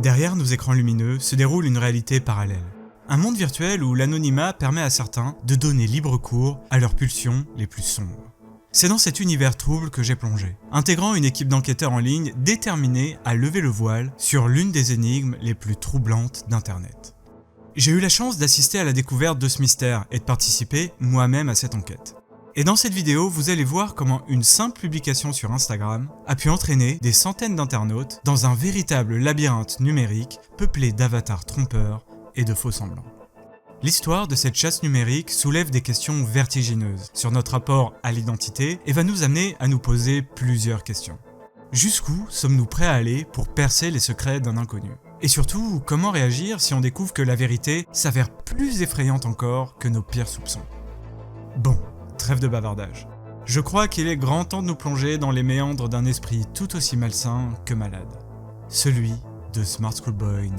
Derrière nos écrans lumineux se déroule une réalité parallèle. Un monde virtuel où l'anonymat permet à certains de donner libre cours à leurs pulsions les plus sombres. C'est dans cet univers trouble que j'ai plongé, intégrant une équipe d'enquêteurs en ligne déterminée à lever le voile sur l'une des énigmes les plus troublantes d'Internet. J'ai eu la chance d'assister à la découverte de ce mystère et de participer moi-même à cette enquête. Et dans cette vidéo, vous allez voir comment une simple publication sur Instagram a pu entraîner des centaines d'internautes dans un véritable labyrinthe numérique peuplé d'avatars trompeurs et de faux semblants. L'histoire de cette chasse numérique soulève des questions vertigineuses sur notre rapport à l'identité et va nous amener à nous poser plusieurs questions. Jusqu'où sommes-nous prêts à aller pour percer les secrets d'un inconnu ? Et surtout, comment réagir si on découvre que la vérité s'avère plus effrayante encore que nos pires soupçons ? Bon, trêve de bavardage. Je crois qu'il est grand temps de nous plonger dans les méandres d'un esprit tout aussi malsain que malade. Celui de Smart Schoolboy 9.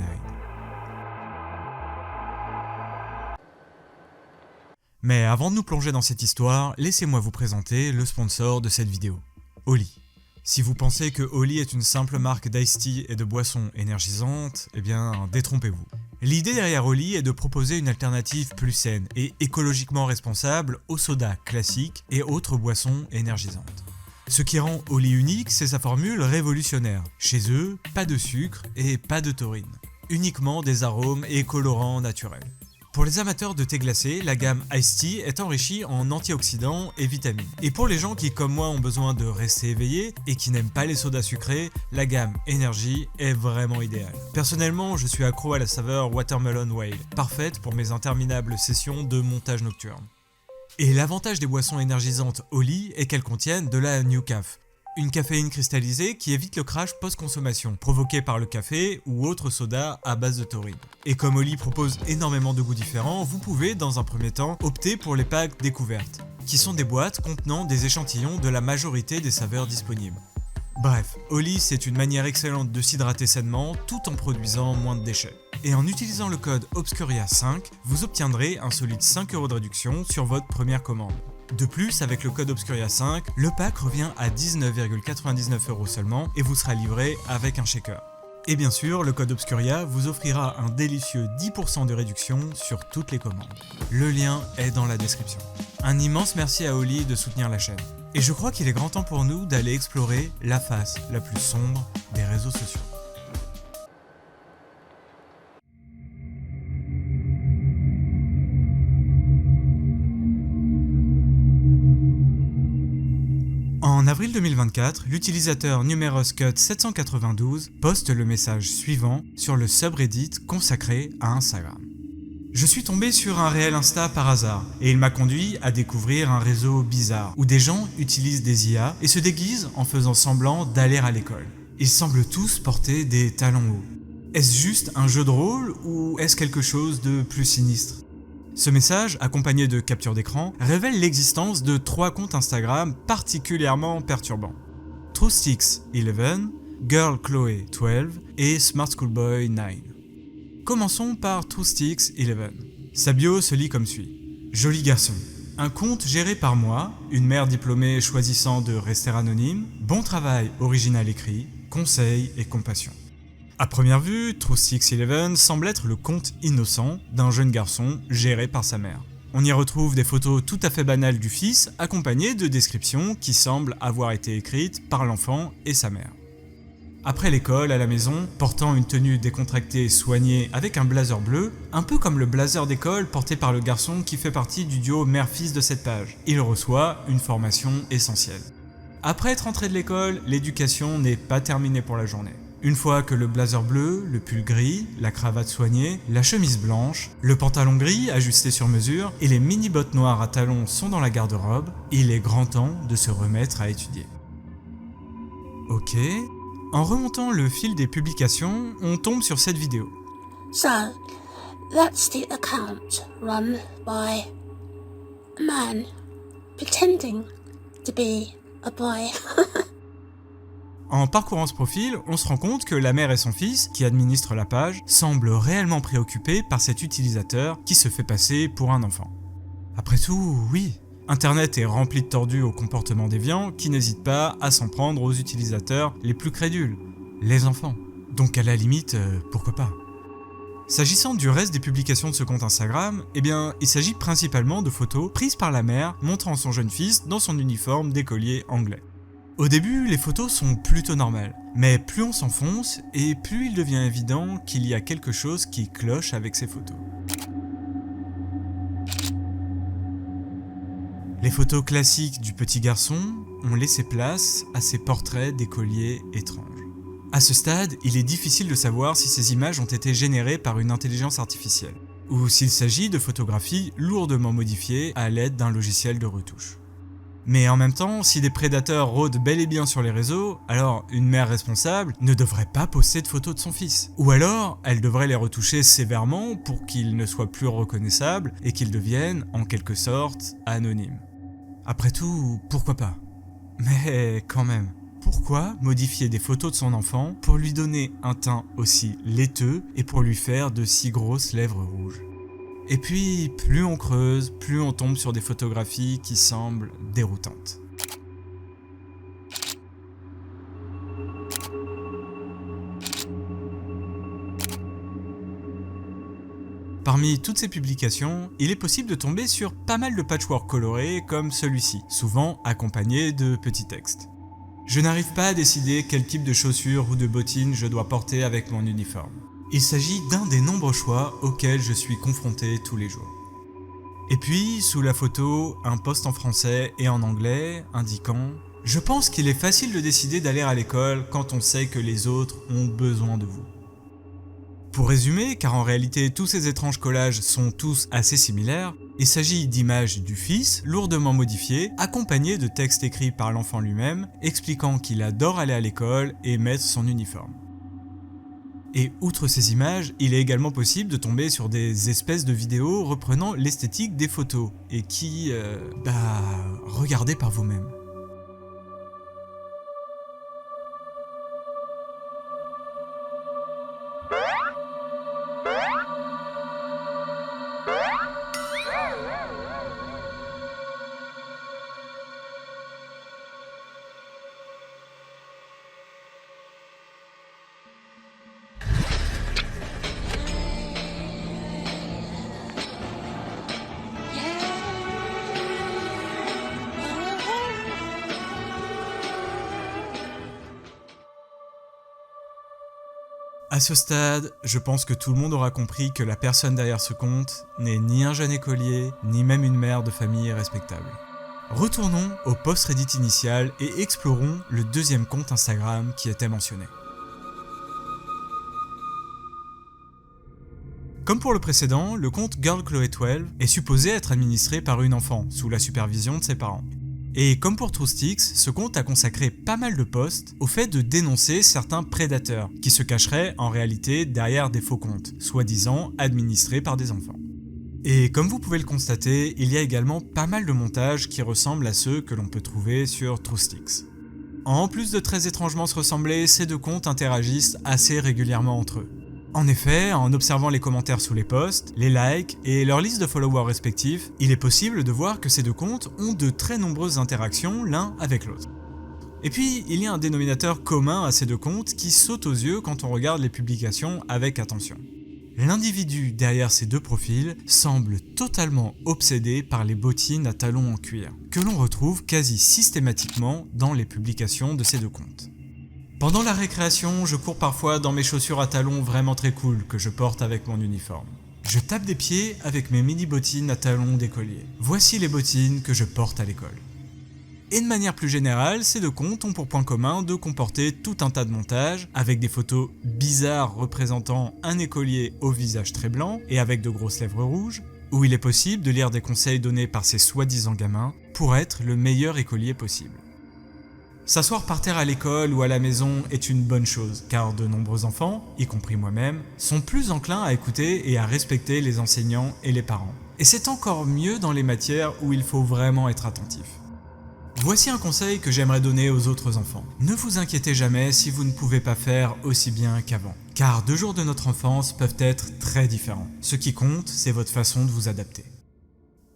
Mais avant de nous plonger dans cette histoire, laissez-moi vous présenter le sponsor de cette vidéo, Oli. Si vous pensez que Oli est une simple marque d'Ice Tea et de boissons énergisantes, eh bien détrompez-vous. L'idée derrière Oli est de proposer une alternative plus saine et écologiquement responsable aux sodas classiques et autres boissons énergisantes. Ce qui rend Oli unique, c'est sa formule révolutionnaire. Chez eux, pas de sucre et pas de taurine. Uniquement des arômes et colorants naturels. Pour les amateurs de thé glacé, la gamme Ice Tea est enrichie en antioxydants et vitamines. Et pour les gens qui, comme moi, ont besoin de rester éveillés et qui n'aiment pas les sodas sucrés, la gamme Energy est vraiment idéale. Personnellement, je suis accro à la saveur Watermelon Whale, parfaite pour mes interminables sessions de montage nocturne. Et l'avantage des boissons énergisantes Oli est qu'elles contiennent de la New Caf. Une caféine cristallisée qui évite le crash post-consommation, provoqué par le café ou autre soda à base de taurine. Et comme Oli propose énormément de goûts différents, vous pouvez, dans un premier temps, opter pour les packs découvertes, qui sont des boîtes contenant des échantillons de la majorité des saveurs disponibles. Bref, Oli c'est une manière excellente de s'hydrater sainement tout en produisant moins de déchets. Et en utilisant le code OBSCURIA5, vous obtiendrez un solide 5€ de réduction sur votre première commande. De plus, avec le code OBSCURIA5, le pack revient à 19,99€ seulement et vous sera livré avec un shaker. Et bien sûr, le code OBSCURIA vous offrira un délicieux 10% de réduction sur toutes les commandes. Le lien est dans la description. Un immense merci à Oli de soutenir la chaîne. Et je crois qu'il est grand temps pour nous d'aller explorer la face la plus sombre des réseaux sociaux. En avril 2024, l'utilisateur NumerusCut792 poste le message suivant sur le subreddit consacré à Instagram. Je suis tombé sur un réel Insta par hasard et il m'a conduit à découvrir un réseau bizarre où des gens utilisent des IA et se déguisent en faisant semblant d'aller à l'école. Ils semblent tous porter des talons hauts. Est-ce juste un jeu de rôle ou est-ce quelque chose de plus sinistre ? Ce message, accompagné de captures d'écran, révèle l'existence de 3 comptes Instagram particulièrement perturbants. TruthSticks11, GirlChloé12 et Smart Schoolboy 9. Commençons par TruthSticks11. Sa bio se lit comme suit. Joli garçon. Un compte géré par moi, une mère diplômée choisissant de rester anonyme, bon travail original écrit, conseils et compassion. À première vue, TruthSticks11 semble être le compte innocent d'un jeune garçon géré par sa mère. On y retrouve des photos tout à fait banales du fils, accompagnées de descriptions qui semblent avoir été écrites par l'enfant et sa mère. Après l'école, à la maison, portant une tenue décontractée soignée avec un blazer bleu, un peu comme le blazer d'école porté par le garçon qui fait partie du duo mère-fils de cette page, il reçoit une formation essentielle. Après être rentré de l'école, l'éducation n'est pas terminée pour la journée. Une fois que le blazer bleu, le pull gris, la cravate soignée, la chemise blanche, le pantalon gris ajusté sur mesure et les mini-bottes noires à talons sont dans la garde-robe, il est grand temps de se remettre à étudier. Ok. En remontant le fil des publications, on tombe sur cette vidéo. So, that's the account run by a man pretending to be a boy. En parcourant ce profil, on se rend compte que la mère et son fils, qui administrent la page, semblent réellement préoccupés par cet utilisateur qui se fait passer pour un enfant. Après tout, oui, Internet est rempli de tordus au comportement déviant qui n'hésitent pas à s'en prendre aux utilisateurs les plus crédules, les enfants. Donc à la limite, pourquoi pas. S'agissant du reste des publications de ce compte Instagram, eh bien, il s'agit principalement de photos prises par la mère montrant son jeune fils dans son uniforme d'écolier anglais. Au début, les photos sont plutôt normales, mais plus on s'enfonce et plus il devient évident qu'il y a quelque chose qui cloche avec ces photos. Les photos classiques du petit garçon ont laissé place à ces portraits d'écoliers étranges. À ce stade, il est difficile de savoir si ces images ont été générées par une intelligence artificielle, ou s'il s'agit de photographies lourdement modifiées à l'aide d'un logiciel de retouche. Mais en même temps, si des prédateurs rôdent bel et bien sur les réseaux, alors une mère responsable ne devrait pas poster de photos de son fils. Ou alors, elle devrait les retoucher sévèrement pour qu'ils ne soient plus reconnaissables et qu'ils deviennent, en quelque sorte, anonymes. Après tout, pourquoi pas? Mais quand même, pourquoi modifier des photos de son enfant pour lui donner un teint aussi laiteux et pour lui faire de si grosses lèvres rouges? Et puis, plus on creuse, plus on tombe sur des photographies qui semblent déroutantes. Parmi toutes ces publications, il est possible de tomber sur pas mal de patchwork colorés comme celui-ci, souvent accompagné de petits textes. Je n'arrive pas à décider quel type de chaussures ou de bottines je dois porter avec mon uniforme. Il s'agit d'un des nombreux choix auxquels je suis confronté tous les jours. Et puis, sous la photo, un post en français et en anglais indiquant « Je pense qu'il est facile de décider d'aller à l'école quand on sait que les autres ont besoin de vous ». Pour résumer, car en réalité tous ces étranges collages sont tous assez similaires, il s'agit d'images du fils, lourdement modifiées, accompagnées de textes écrits par l'enfant lui-même, expliquant qu'il adore aller à l'école et mettre son uniforme. Et outre ces images, il est également possible de tomber sur des espèces de vidéos reprenant l'esthétique des photos, et qui, regardez par vous-même. À ce stade, je pense que tout le monde aura compris que la personne derrière ce compte n'est ni un jeune écolier, ni même une mère de famille respectable. Retournons au post Reddit initial et explorons le deuxième compte Instagram qui était mentionné. Comme pour le précédent, le compte GirlChloé12 est supposé être administré par une enfant, sous la supervision de ses parents. Et comme pour TruthSticks, ce compte a consacré pas mal de posts au fait de dénoncer certains prédateurs, qui se cacheraient en réalité derrière des faux comptes, soi-disant administrés par des enfants. Et comme vous pouvez le constater, il y a également pas mal de montages qui ressemblent à ceux que l'on peut trouver sur TruthSticks. En plus de très étrangement se ressembler, ces deux comptes interagissent assez régulièrement entre eux. En effet, en observant les commentaires sous les posts, les likes et leur liste de followers respectifs, il est possible de voir que ces deux comptes ont de très nombreuses interactions l'un avec l'autre. Et puis, il y a un dénominateur commun à ces deux comptes qui saute aux yeux quand on regarde les publications avec attention. L'individu derrière ces deux profils semble totalement obsédé par les bottines à talons en cuir, que l'on retrouve quasi systématiquement dans les publications de ces deux comptes. Pendant la récréation, je cours parfois dans mes chaussures à talons vraiment très cool que je porte avec mon uniforme. Je tape des pieds avec mes mini bottines à talons d'écolier. Voici les bottines que je porte à l'école. Et de manière plus générale, ces deux comptes ont pour point commun de comporter tout un tas de montages avec des photos bizarres représentant un écolier au visage très blanc et avec de grosses lèvres rouges, où il est possible de lire des conseils donnés par ces soi-disant gamins pour être le meilleur écolier possible. S'asseoir par terre à l'école ou à la maison est une bonne chose, car de nombreux enfants, y compris moi-même, sont plus enclins à écouter et à respecter les enseignants et les parents. Et c'est encore mieux dans les matières où il faut vraiment être attentif. Voici un conseil que j'aimerais donner aux autres enfants. Ne vous inquiétez jamais si vous ne pouvez pas faire aussi bien qu'avant, car 2 jours de notre enfance peuvent être très différents. Ce qui compte, c'est votre façon de vous adapter.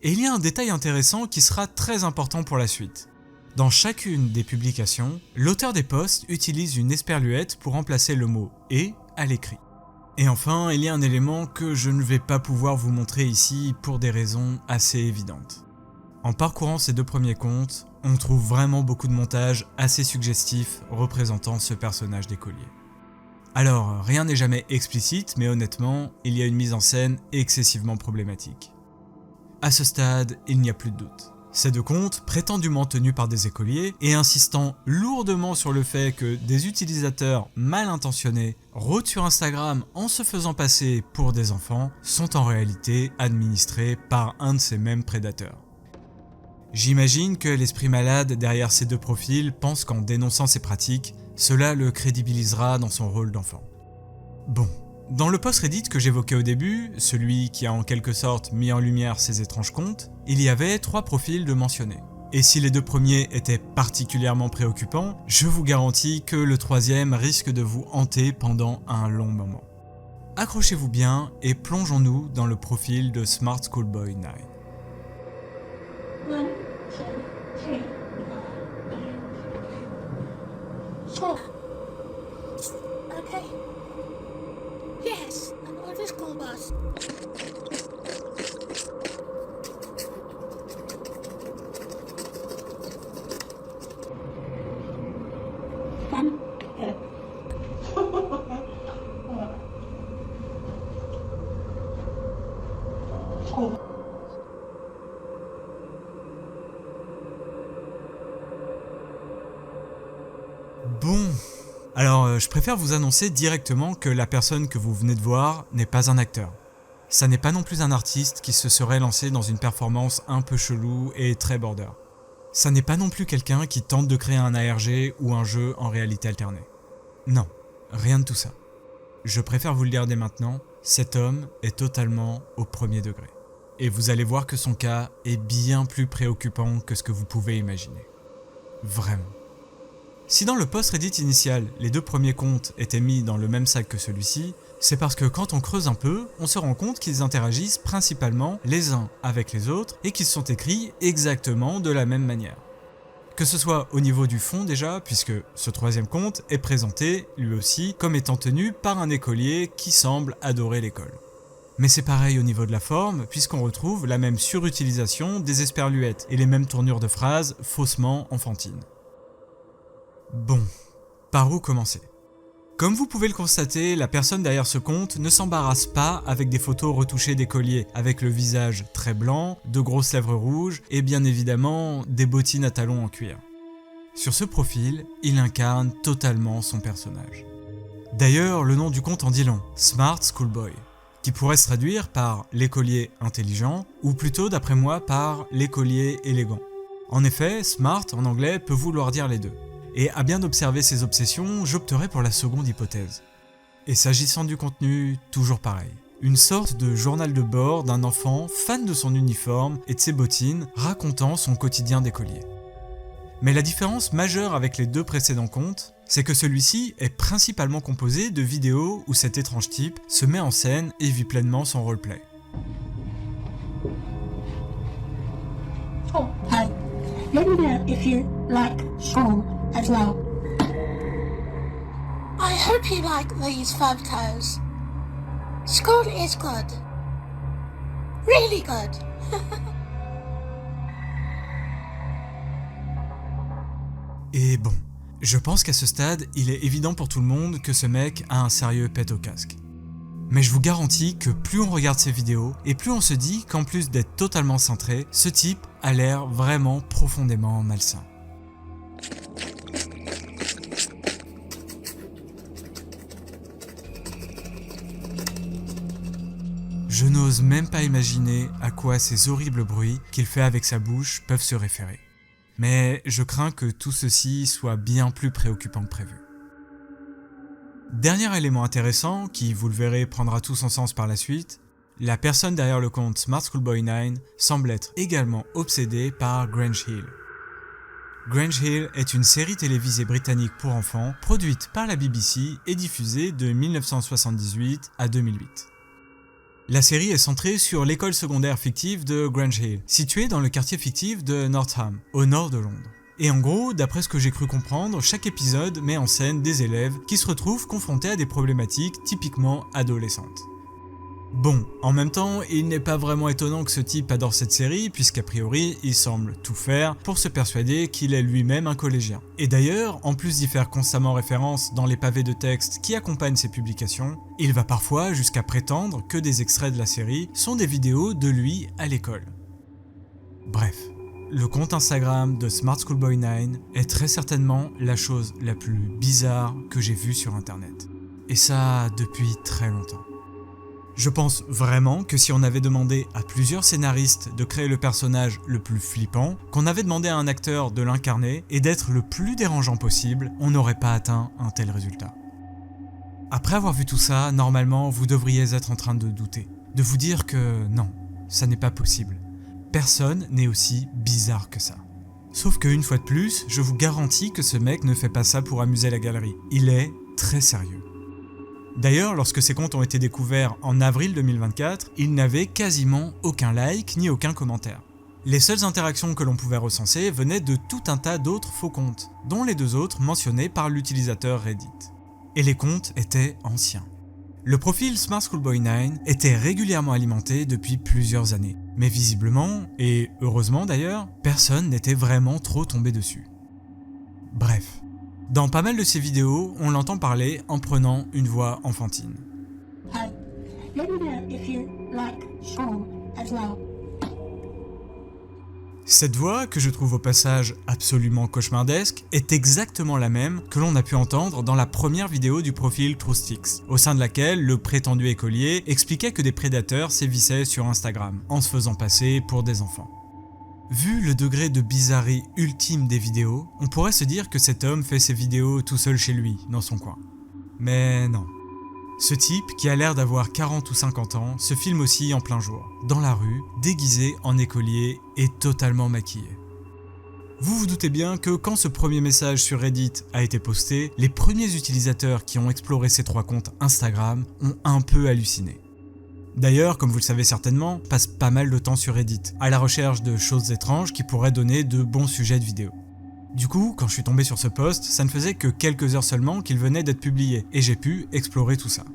Et il y a un détail intéressant qui sera très important pour la suite. Dans chacune des publications, l'auteur des posts utilise une esperluette pour remplacer le mot « et » à l'écrit. Et enfin, il y a un élément que je ne vais pas pouvoir vous montrer ici pour des raisons assez évidentes. En parcourant ces 2 premiers comptes, on trouve vraiment beaucoup de montages assez suggestifs représentant ce personnage d'écolier. Alors, rien n'est jamais explicite, mais honnêtement, il y a une mise en scène excessivement problématique. À ce stade, il n'y a plus de doute. Ces 2 comptes, prétendument tenus par des écoliers et insistant lourdement sur le fait que des utilisateurs mal intentionnés rôdent sur Instagram en se faisant passer pour des enfants, sont en réalité administrés par un de ces mêmes prédateurs. J'imagine que l'esprit malade derrière ces 2 profils pense qu'en dénonçant ces pratiques, cela le crédibilisera dans son rôle d'enfant. Bon. Dans le post Reddit que j'évoquais au début, celui qui a en quelque sorte mis en lumière ces étranges comptes, il y avait 3 profils de mentionnés. Et si les 2 premiers étaient particulièrement préoccupants, je vous garantis que le 3e risque de vous hanter pendant un long moment. Accrochez-vous bien et plongeons-nous dans le profil de Smart Schoolboy 9. 1, 2, 3, 4. Okay. Yes, I'm on the school bus. Bon, alors je préfère vous annoncer directement que la personne que vous venez de voir n'est pas un acteur. Ça n'est pas non plus un artiste qui se serait lancé dans une performance un peu chelou et très border. Ça n'est pas non plus quelqu'un qui tente de créer un ARG ou un jeu en réalité alternée. Non, rien de tout ça. Je préfère vous le dire dès maintenant, cet homme est totalement au premier degré. Et vous allez voir que son cas est bien plus préoccupant que ce que vous pouvez imaginer. Vraiment. Si dans le post Reddit initial, les 2 premiers comptes étaient mis dans le même sac que celui-ci, c'est parce que quand on creuse un peu, on se rend compte qu'ils interagissent principalement les uns avec les autres et qu'ils sont écrits exactement de la même manière. Que ce soit au niveau du fond déjà, puisque ce 3e compte est présenté, lui aussi, comme étant tenu par un écolier qui semble adorer l'école. Mais c'est pareil au niveau de la forme, puisqu'on retrouve la même surutilisation des esperluettes et les mêmes tournures de phrases faussement enfantines. Bon, par où commencer ? Comme vous pouvez le constater, la personne derrière ce compte ne s'embarrasse pas avec des photos retouchées d'écoliers, avec le visage très blanc, de grosses lèvres rouges et bien évidemment des bottines à talons en cuir. Sur ce profil, il incarne totalement son personnage. D'ailleurs, le nom du compte en dit long, Smart Schoolboy, qui pourrait se traduire par l'écolier intelligent, ou plutôt d'après moi par l'écolier élégant. En effet, smart en anglais peut vouloir dire les deux. Et à bien observer ses obsessions, j'opterai pour la seconde hypothèse. Et s'agissant du contenu, toujours pareil. Une sorte de journal de bord d'un enfant fan de son uniforme et de ses bottines, racontant son quotidien d'écolier. Mais la différence majeure avec les 2 précédents comptes, c'est que celui-ci est principalement composé de vidéos où cet étrange type se met en scène et vit pleinement son roleplay. Oh, hi. Let me know if you like school as well. I hope you like these photos. School is good. Really good. Et bon, je pense qu'à ce stade, il est évident pour tout le monde que ce mec a un sérieux pet au casque. Mais je vous garantis que plus on regarde ces vidéos, et plus on se dit qu'en plus d'être totalement cintré, ce type a l'air vraiment profondément malsain. Je n'ose même pas imaginer à quoi ces horribles bruits qu'il fait avec sa bouche peuvent se référer. Mais je crains que tout ceci soit bien plus préoccupant que prévu. Dernier élément intéressant, qui vous le verrez prendra tout son sens par la suite, la personne derrière le compte Smart Schoolboy 9 semble être également obsédée par Grange Hill. Grange Hill est une série télévisée britannique pour enfants produite par la BBC et diffusée de 1978 à 2008. La série est centrée sur l'école secondaire fictive de Grange Hill, située dans le quartier fictif de Northam, au nord de Londres. Et en gros, d'après ce que j'ai cru comprendre, chaque épisode met en scène des élèves qui se retrouvent confrontés à des problématiques typiquement adolescentes. Bon, en même temps, il n'est pas vraiment étonnant que ce type adore cette série, puisqu'a priori, il semble tout faire pour se persuader qu'il est lui-même un collégien. Et d'ailleurs, en plus d'y faire constamment référence dans les pavés de texte qui accompagnent ses publications, il va parfois jusqu'à prétendre que des extraits de la série sont des vidéos de lui à l'école. Bref, le compte Instagram de Smart Schoolboy 9 est très certainement la chose la plus bizarre que j'ai vue sur internet. Et ça depuis très longtemps. Je pense vraiment que si on avait demandé à plusieurs scénaristes de créer le personnage le plus flippant, qu'on avait demandé à un acteur de l'incarner et d'être le plus dérangeant possible, on n'aurait pas atteint un tel résultat. Après avoir vu tout ça, normalement, vous devriez être en train de douter. De vous dire que non, ça n'est pas possible. Personne n'est aussi bizarre que ça. Sauf qu'une fois de plus, je vous garantis que ce mec ne fait pas ça pour amuser la galerie. Il est très sérieux. D'ailleurs, lorsque ces comptes ont été découverts en avril 2024, il n'avait quasiment aucun like ni aucun commentaire. Les seules interactions que l'on pouvait recenser venaient de tout un tas d'autres faux comptes, dont les 2 autres mentionnés par l'utilisateur Reddit. Et les comptes étaient anciens. Le profil Smart Schoolboy 9 était régulièrement alimenté depuis plusieurs années, mais visiblement, et heureusement d'ailleurs, personne n'était vraiment trop tombé dessus. Bref. Dans pas mal de ses vidéos, on l'entend parler en prenant une voix enfantine. Let me know if you like school as well. Cette voix, que je trouve au passage absolument cauchemardesque, est exactement la même que l'on a pu entendre dans la première vidéo du profil TruthSticks, au sein de laquelle le prétendu écolier expliquait que des prédateurs sévissaient sur Instagram, en se faisant passer pour des enfants. Vu le degré de bizarrerie ultime des vidéos, on pourrait se dire que cet homme fait ses vidéos tout seul chez lui, dans son coin. Mais non. Ce type, qui a l'air d'avoir 40 ou 50 ans, se filme aussi en plein jour, dans la rue, déguisé en écolier et totalement maquillé. Vous vous doutez bien que quand ce premier message sur Reddit a été posté, les premiers utilisateurs qui ont exploré ces 3 comptes Instagram ont un peu halluciné. D'ailleurs, comme vous le savez certainement, passe pas mal de temps sur Reddit, à la recherche de choses étranges qui pourraient donner de bons sujets de vidéo. Du coup, quand je suis tombé sur ce post, ça ne faisait que quelques heures seulement qu'il venait d'être publié, et j'ai pu explorer tout ça.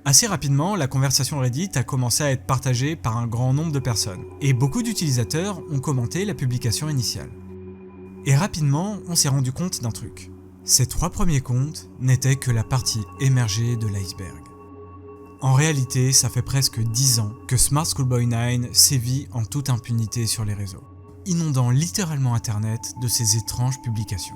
Assez rapidement, la conversation Reddit a commencé à être partagée par un grand nombre de personnes, et beaucoup d'utilisateurs ont commenté la publication initiale. Et rapidement, on s'est rendu compte d'un truc. Ces 3 premiers comptes n'étaient que la partie émergée de l'iceberg. En réalité, ça fait presque 10 ans que Smart Schoolboy 9 sévit en toute impunité sur les réseaux, inondant littéralement internet de ses étranges publications.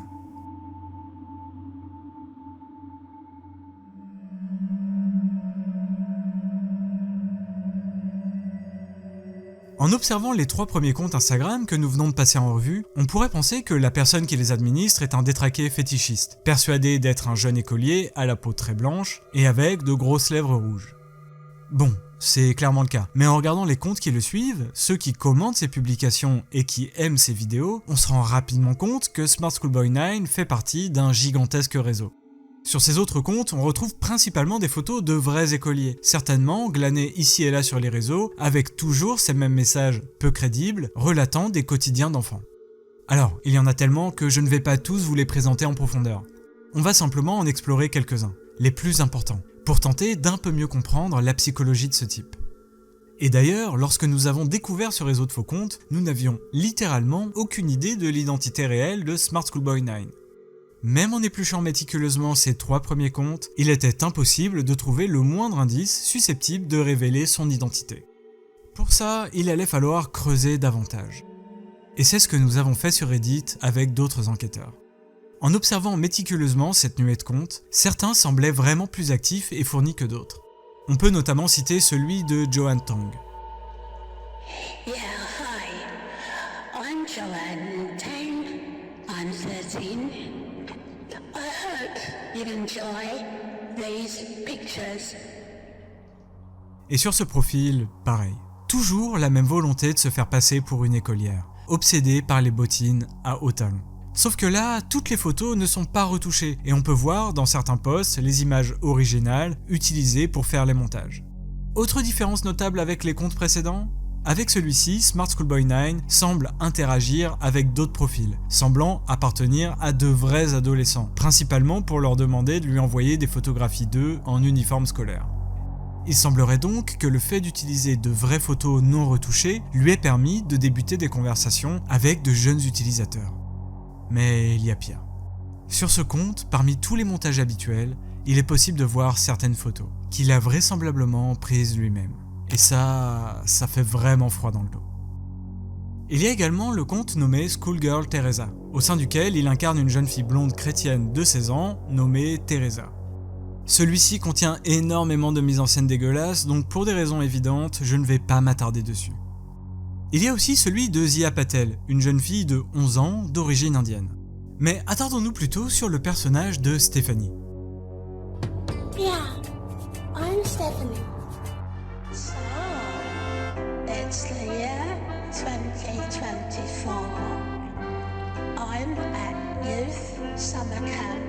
En observant les 3 premiers comptes Instagram que nous venons de passer en revue, on pourrait penser que la personne qui les administre est un détraqué fétichiste, persuadé d'être un jeune écolier à la peau très blanche et avec de grosses lèvres rouges. Bon, c'est clairement le cas, mais en regardant les comptes qui le suivent, ceux qui commentent ses publications et qui aiment ses vidéos, on se rend rapidement compte que Smart Schoolboy 9 fait partie d'un gigantesque réseau. Sur ces autres comptes, on retrouve principalement des photos de vrais écoliers, certainement glanés ici et là sur les réseaux, avec toujours ces mêmes messages peu crédibles, relatant des quotidiens d'enfants. Alors, il y en a tellement que je ne vais pas tous vous les présenter en profondeur. On va simplement en explorer quelques-uns, les plus importants, pour tenter d'un peu mieux comprendre la psychologie de ce type. Et d'ailleurs, lorsque nous avons découvert ce réseau de faux comptes, nous n'avions littéralement aucune idée de l'identité réelle de Smart Schoolboy 9. Même en épluchant méticuleusement ces 3 premiers comptes, il était impossible de trouver le moindre indice susceptible de révéler son identité. Pour ça, il allait falloir creuser davantage. Et c'est ce que nous avons fait sur Reddit avec d'autres enquêteurs. En observant méticuleusement cette nuée de comptes, certains semblaient vraiment plus actifs et fournis que d'autres. On peut notamment citer celui de Joanne Tong. Yeah, hi. I'm Joanne Tang. I'm 13. I hope you enjoy these pictures. Et sur ce profil, pareil. Toujours la même volonté de se faire passer pour une écolière, obsédée par les bottines à hauts talons. Sauf que là, toutes les photos ne sont pas retouchées, et on peut voir dans certains posts les images originales utilisées pour faire les montages. Autre différence notable avec les comptes précédents ? Avec celui-ci, Smart Schoolboy 9 semble interagir avec d'autres profils, semblant appartenir à de vrais adolescents, principalement pour leur demander de lui envoyer des photographies d'eux en uniforme scolaire. Il semblerait donc que le fait d'utiliser de vraies photos non retouchées lui ait permis de débuter des conversations avec de jeunes utilisateurs. Mais il y a pire. Sur ce compte, parmi tous les montages habituels, il est possible de voir certaines photos, qu'il a vraisemblablement prises lui-même. Et ça fait vraiment froid dans le dos. Il y a également le compte nommé Schoolgirl Teresa, au sein duquel il incarne une jeune fille blonde chrétienne de 16 ans nommée Teresa. Celui-ci contient énormément de mises en scène dégueulasses, donc pour des raisons évidentes, je ne vais pas m'attarder dessus. Il y a aussi celui de Zia Patel, une jeune fille de 11 ans d'origine indienne. Mais attardons-nous plutôt sur le personnage de Stephanie. Yeah, I'm Stephanie. So, it's the year 2024. I'm at Youth Summer Camp.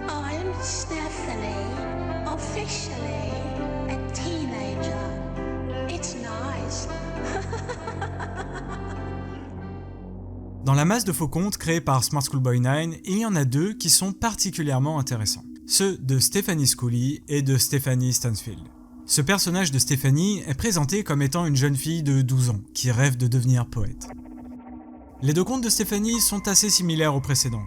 I'm Stephanie, officially a teenager. It's nice. Dans la masse de faux comptes créés par Smart Schoolboy 9, il y en a deux qui sont particulièrement intéressants. Ceux de Stephanie Schooley et de Stephanie Stansfield. Ce personnage de Stephanie est présenté comme étant une jeune fille de 12 ans qui rêve de devenir poète. Les deux comptes de Stephanie sont assez similaires aux précédents.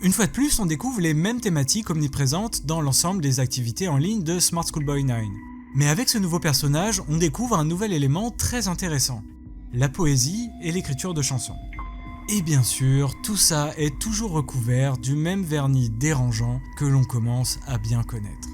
Une fois de plus, on découvre les mêmes thématiques omniprésentes dans l'ensemble des activités en ligne de Smart Schoolboy 9. Mais avec ce nouveau personnage, on découvre un nouvel élément très intéressant, la poésie et l'écriture de chansons. Et bien sûr, tout ça est toujours recouvert du même vernis dérangeant que l'on commence à bien connaître.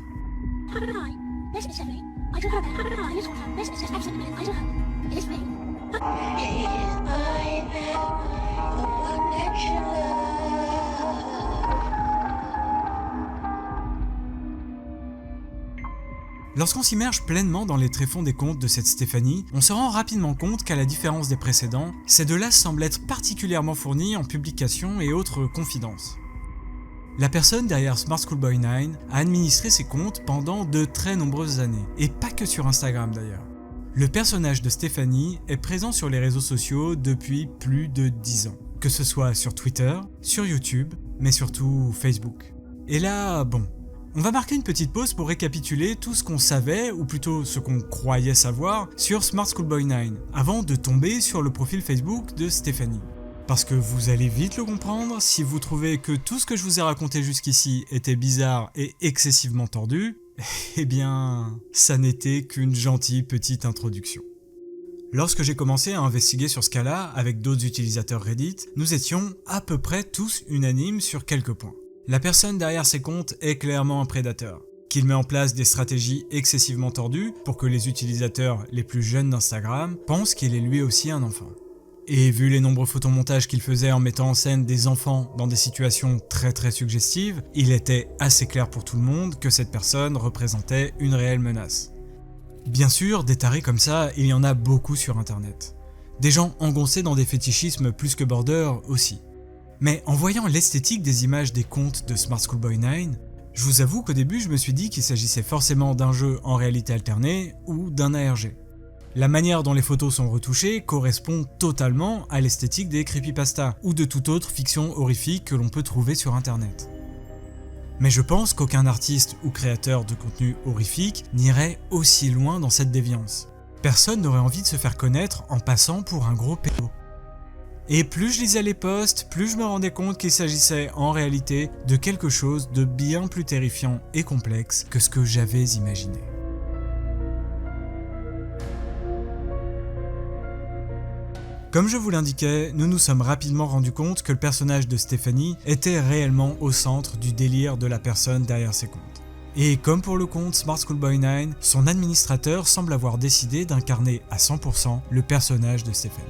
Lorsqu'on s'immerge pleinement dans les tréfonds des comptes de cette Stephanie, on se rend rapidement compte qu'à la différence des précédents, ces deux-là semblent être particulièrement fournis en publications et autres confidences. La personne derrière Smart Schoolboy 9 a administré ses comptes pendant de très nombreuses années, et pas que sur Instagram d'ailleurs. Le personnage de Stephanie est présent sur les réseaux sociaux depuis plus de 10 ans, que ce soit sur Twitter, sur YouTube, mais surtout Facebook. Et là, bon, on va marquer une petite pause pour récapituler tout ce qu'on savait, ou plutôt ce qu'on croyait savoir, sur Smart Schoolboy 9, avant de tomber sur le profil Facebook de Stephanie. Parce que vous allez vite le comprendre, si vous trouvez que tout ce que je vous ai raconté jusqu'ici était bizarre et excessivement tordu, eh bien, ça n'était qu'une gentille petite introduction. Lorsque j'ai commencé à investiguer sur ce cas-là avec d'autres utilisateurs Reddit, nous étions à peu près tous unanimes sur quelques points. La personne derrière ces comptes est clairement un prédateur, qu'il met en place des stratégies excessivement tordues pour que les utilisateurs les plus jeunes d'Instagram pensent qu'il est lui aussi un enfant. Et vu les nombreux photomontages qu'il faisait en mettant en scène des enfants dans des situations très suggestives, il était assez clair pour tout le monde que cette personne représentait une réelle menace. Bien sûr, des tarés comme ça, il y en a beaucoup sur internet. Des gens engoncés dans des fétichismes plus que border aussi. Mais en voyant l'esthétique des images des comptes de Smart Schoolboy 9, je vous avoue qu'au début je me suis dit qu'il s'agissait forcément d'un jeu en réalité alternée ou d'un ARG. La manière dont les photos sont retouchées correspond totalement à l'esthétique des creepypasta ou de toute autre fiction horrifique que l'on peut trouver sur internet. Mais je pense qu'aucun artiste ou créateur de contenu horrifique n'irait aussi loin dans cette déviance. Personne n'aurait envie de se faire connaître en passant pour un gros pédo. Et plus je lisais les posts, plus je me rendais compte qu'il s'agissait en réalité de quelque chose de bien plus terrifiant et complexe que ce que j'avais imaginé. Comme je vous l'indiquais, nous nous sommes rapidement rendus compte que le personnage de Stephanie était réellement au centre du délire de la personne derrière ses comptes. Et comme pour le compte Smart Schoolboy 9, son administrateur semble avoir décidé d'incarner à 100% le personnage de Stephanie.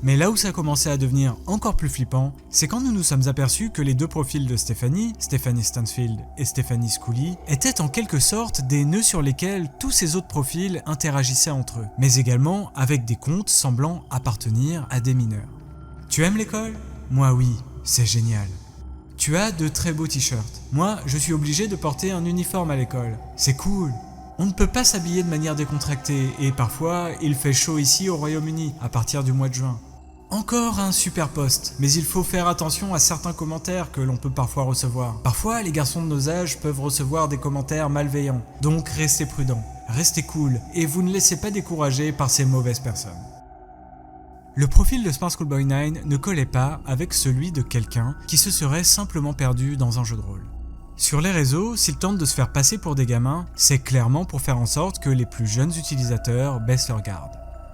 Mais là où ça a commencé à devenir encore plus flippant, c'est quand nous nous sommes aperçus que les deux profils de Stephanie, Stephanie Stansfield et Stephanie Schooley, étaient en quelque sorte des nœuds sur lesquels tous ces autres profils interagissaient entre eux, mais également avec des comptes semblant appartenir à des mineurs. Tu aimes l'école ? Moi oui, c'est génial. Tu as de très beaux t-shirts. Moi, je suis obligé de porter un uniforme à l'école. C'est cool. On ne peut pas s'habiller de manière décontractée et parfois, il fait chaud ici au Royaume-Uni à partir du mois de juin. Encore un super post, mais il faut faire attention à certains commentaires que l'on peut parfois recevoir. Parfois, les garçons de nos âges peuvent recevoir des commentaires malveillants, donc restez prudents, restez cool et vous ne laissez pas décourager par ces mauvaises personnes. Le profil de Smart Schoolboy 9 ne collait pas avec celui de quelqu'un qui se serait simplement perdu dans un jeu de rôle. Sur les réseaux, s'il tente de se faire passer pour des gamins, c'est clairement pour faire en sorte que les plus jeunes utilisateurs baissent leur garde.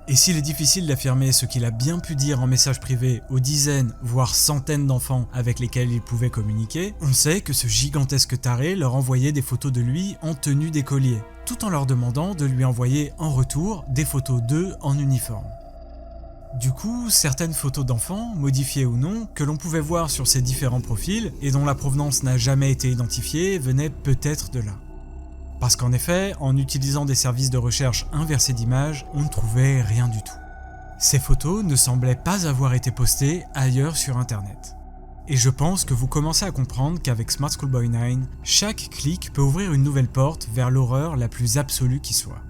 Et s'il est difficile d'affirmer ce qu'il a bien pu dire en message privé aux dizaines, voire centaines d'enfants avec lesquels il pouvait communiquer, on sait que ce gigantesque taré leur envoyait des photos de lui en tenue d'écolier, tout en leur demandant de lui envoyer en retour des photos d'eux en uniforme. Du coup, certaines photos d'enfants, modifiées ou non, que l'on pouvait voir sur ces différents profils et dont la provenance n'a jamais été identifiée, venaient peut-être de là. Parce qu'en effet, en utilisant des services de recherche inversés d'images, on ne trouvait rien du tout. Ces photos ne semblaient pas avoir été postées ailleurs sur internet. Et je pense que vous commencez à comprendre qu'avec Smart Schoolboy 9, chaque clic peut ouvrir une nouvelle porte vers l'horreur la plus absolue qui soit.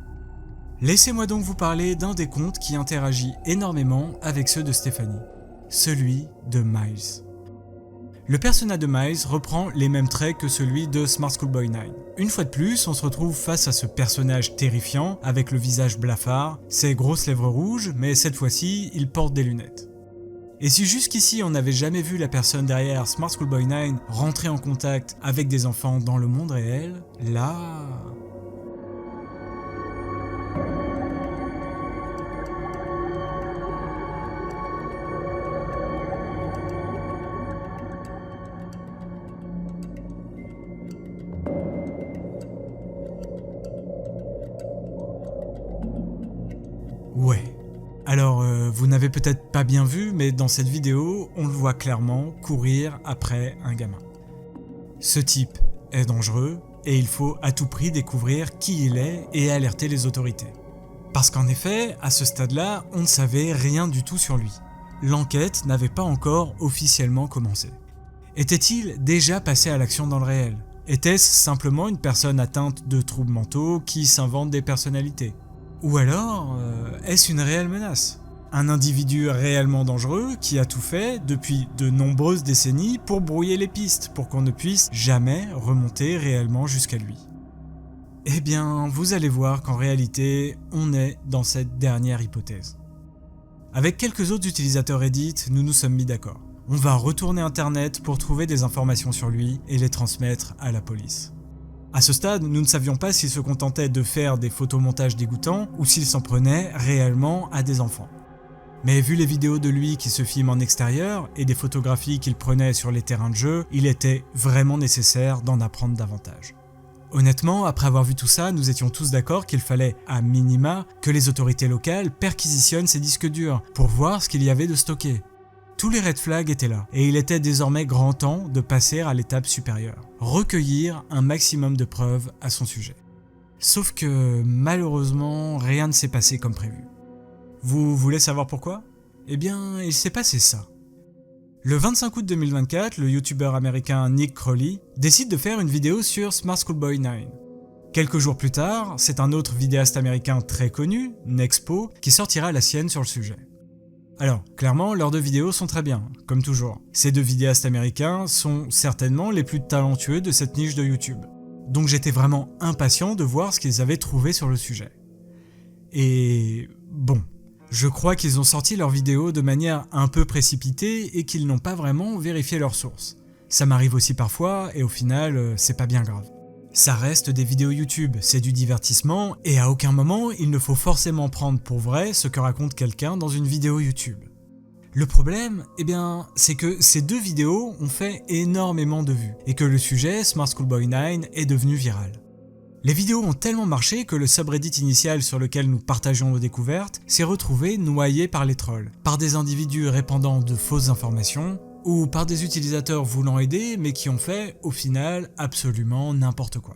Laissez-moi donc vous parler d'un des comptes qui interagit énormément avec ceux de Stéphanie, celui de Miles. Le persona de Miles reprend les mêmes traits que celui de Smart Schoolboy 9. Une fois de plus, on se retrouve face à ce personnage terrifiant avec le visage blafard, ses grosses lèvres rouges, mais cette fois-ci, il porte des lunettes. Et si jusqu'ici on n'avait jamais vu la personne derrière Smart Schoolboy 9 rentrer en contact avec des enfants dans le monde réel, là... Ouais. Alors, vous n'avez peut-être pas bien vu, mais dans cette vidéo, on le voit clairement courir après un gamin. Ce type est dangereux et il faut à tout prix découvrir qui il est et alerter les autorités. Parce qu'en effet, à ce stade-là, on ne savait rien du tout sur lui. L'enquête n'avait pas encore officiellement commencé. Était-il déjà passé à l'action dans le réel ? Était-ce simplement une personne atteinte de troubles mentaux qui s'invente des personnalités ? Ou alors, est-ce une réelle menace ? Un individu réellement dangereux qui a tout fait depuis de nombreuses décennies pour brouiller les pistes, pour qu'on ne puisse jamais remonter réellement jusqu'à lui. Eh bien, vous allez voir qu'en réalité, on est dans cette dernière hypothèse. Avec quelques autres utilisateurs Reddit, nous nous sommes mis d'accord. On va retourner internet pour trouver des informations sur lui et les transmettre à la police. À ce stade, nous ne savions pas s'il se contentait de faire des photomontages dégoûtants ou s'il s'en prenait réellement à des enfants. Mais vu les vidéos de lui qui se filment en extérieur et des photographies qu'il prenait sur les terrains de jeu, il était vraiment nécessaire d'en apprendre davantage. Honnêtement, après avoir vu tout ça, nous étions tous d'accord qu'il fallait, à minima, que les autorités locales perquisitionnent ces disques durs pour voir ce qu'il y avait de stocké. Tous les red flags étaient là, et il était désormais grand temps de passer à l'étape supérieure, recueillir un maximum de preuves à son sujet. Sauf que, malheureusement, rien ne s'est passé comme prévu. Vous voulez savoir pourquoi ? Eh bien, il s'est passé ça. Le 25 août 2024, le youtubeur américain Nick Crowley décide de faire une vidéo sur Smart Schoolboy 9. Quelques jours plus tard, c'est un autre vidéaste américain très connu, Nexpo, qui sortira la sienne sur le sujet. Alors, clairement, leurs deux vidéos sont très bien, comme toujours. Ces deux vidéastes américains sont certainement les plus talentueux de cette niche de YouTube. Donc j'étais vraiment impatient de voir ce qu'ils avaient trouvé sur le sujet. Et bon, je crois qu'ils ont sorti leurs vidéos de manière un peu précipitée et qu'ils n'ont pas vraiment vérifié leurs sources. Ça m'arrive aussi parfois et au final, c'est pas bien grave. Ça reste des vidéos YouTube, c'est du divertissement et à aucun moment il ne faut forcément prendre pour vrai ce que raconte quelqu'un dans une vidéo YouTube. Le problème, c'est que ces deux vidéos ont fait énormément de vues et que le sujet Smart Schoolboy 9 est devenu viral. Les vidéos ont tellement marché que le subreddit initial sur lequel nous partageons nos découvertes s'est retrouvé noyé par les trolls, par des individus répandant de fausses informations, ou par des utilisateurs voulant aider mais qui ont fait, au final, absolument n'importe quoi.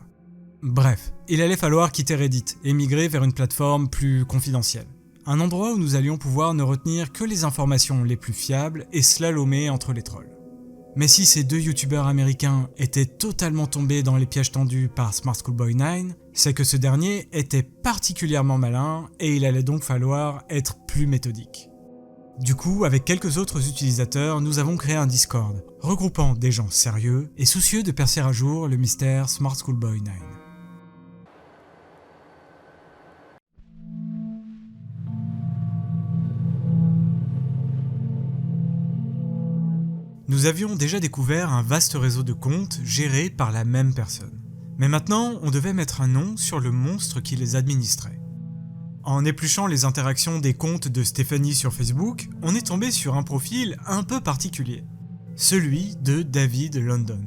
Bref, il allait falloir quitter Reddit et migrer vers une plateforme plus confidentielle. Un endroit où nous allions pouvoir ne retenir que les informations les plus fiables et slalomer entre les trolls. Mais si ces deux youtubeurs américains étaient totalement tombés dans les pièges tendus par Smart Schoolboy 9, c'est que ce dernier était particulièrement malin et il allait donc falloir être plus méthodique. Du coup, avec quelques autres utilisateurs, nous avons créé un Discord, regroupant des gens sérieux et soucieux de percer à jour le mystère Smart Schoolboy 9. Nous avions déjà découvert un vaste réseau de comptes gérés par la même personne. Mais maintenant, on devait mettre un nom sur le monstre qui les administrait. En épluchant les interactions des comptes de Stephanie sur Facebook, on est tombé sur un profil un peu particulier. Celui de David London.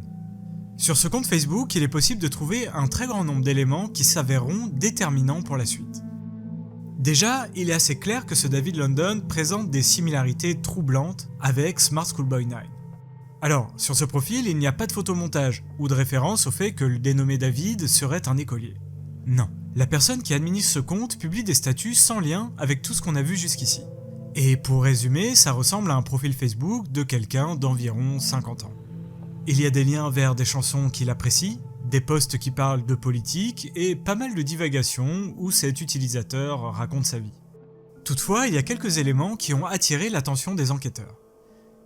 Sur ce compte Facebook, il est possible de trouver un très grand nombre d'éléments qui s'avéreront déterminants pour la suite. Déjà, il est assez clair que ce David London présente des similarités troublantes avec Smart Schoolboy 9. Alors, sur ce profil, il n'y a pas de photomontage ou de référence au fait que le dénommé David serait un écolier. Non, la personne qui administre ce compte publie des statuts sans lien avec tout ce qu'on a vu jusqu'ici. Et pour résumer, ça ressemble à un profil Facebook de quelqu'un d'environ 50 ans. Il y a des liens vers des chansons qu'il apprécie, des posts qui parlent de politique et pas mal de divagations où cet utilisateur raconte sa vie. Toutefois, il y a quelques éléments qui ont attiré l'attention des enquêteurs.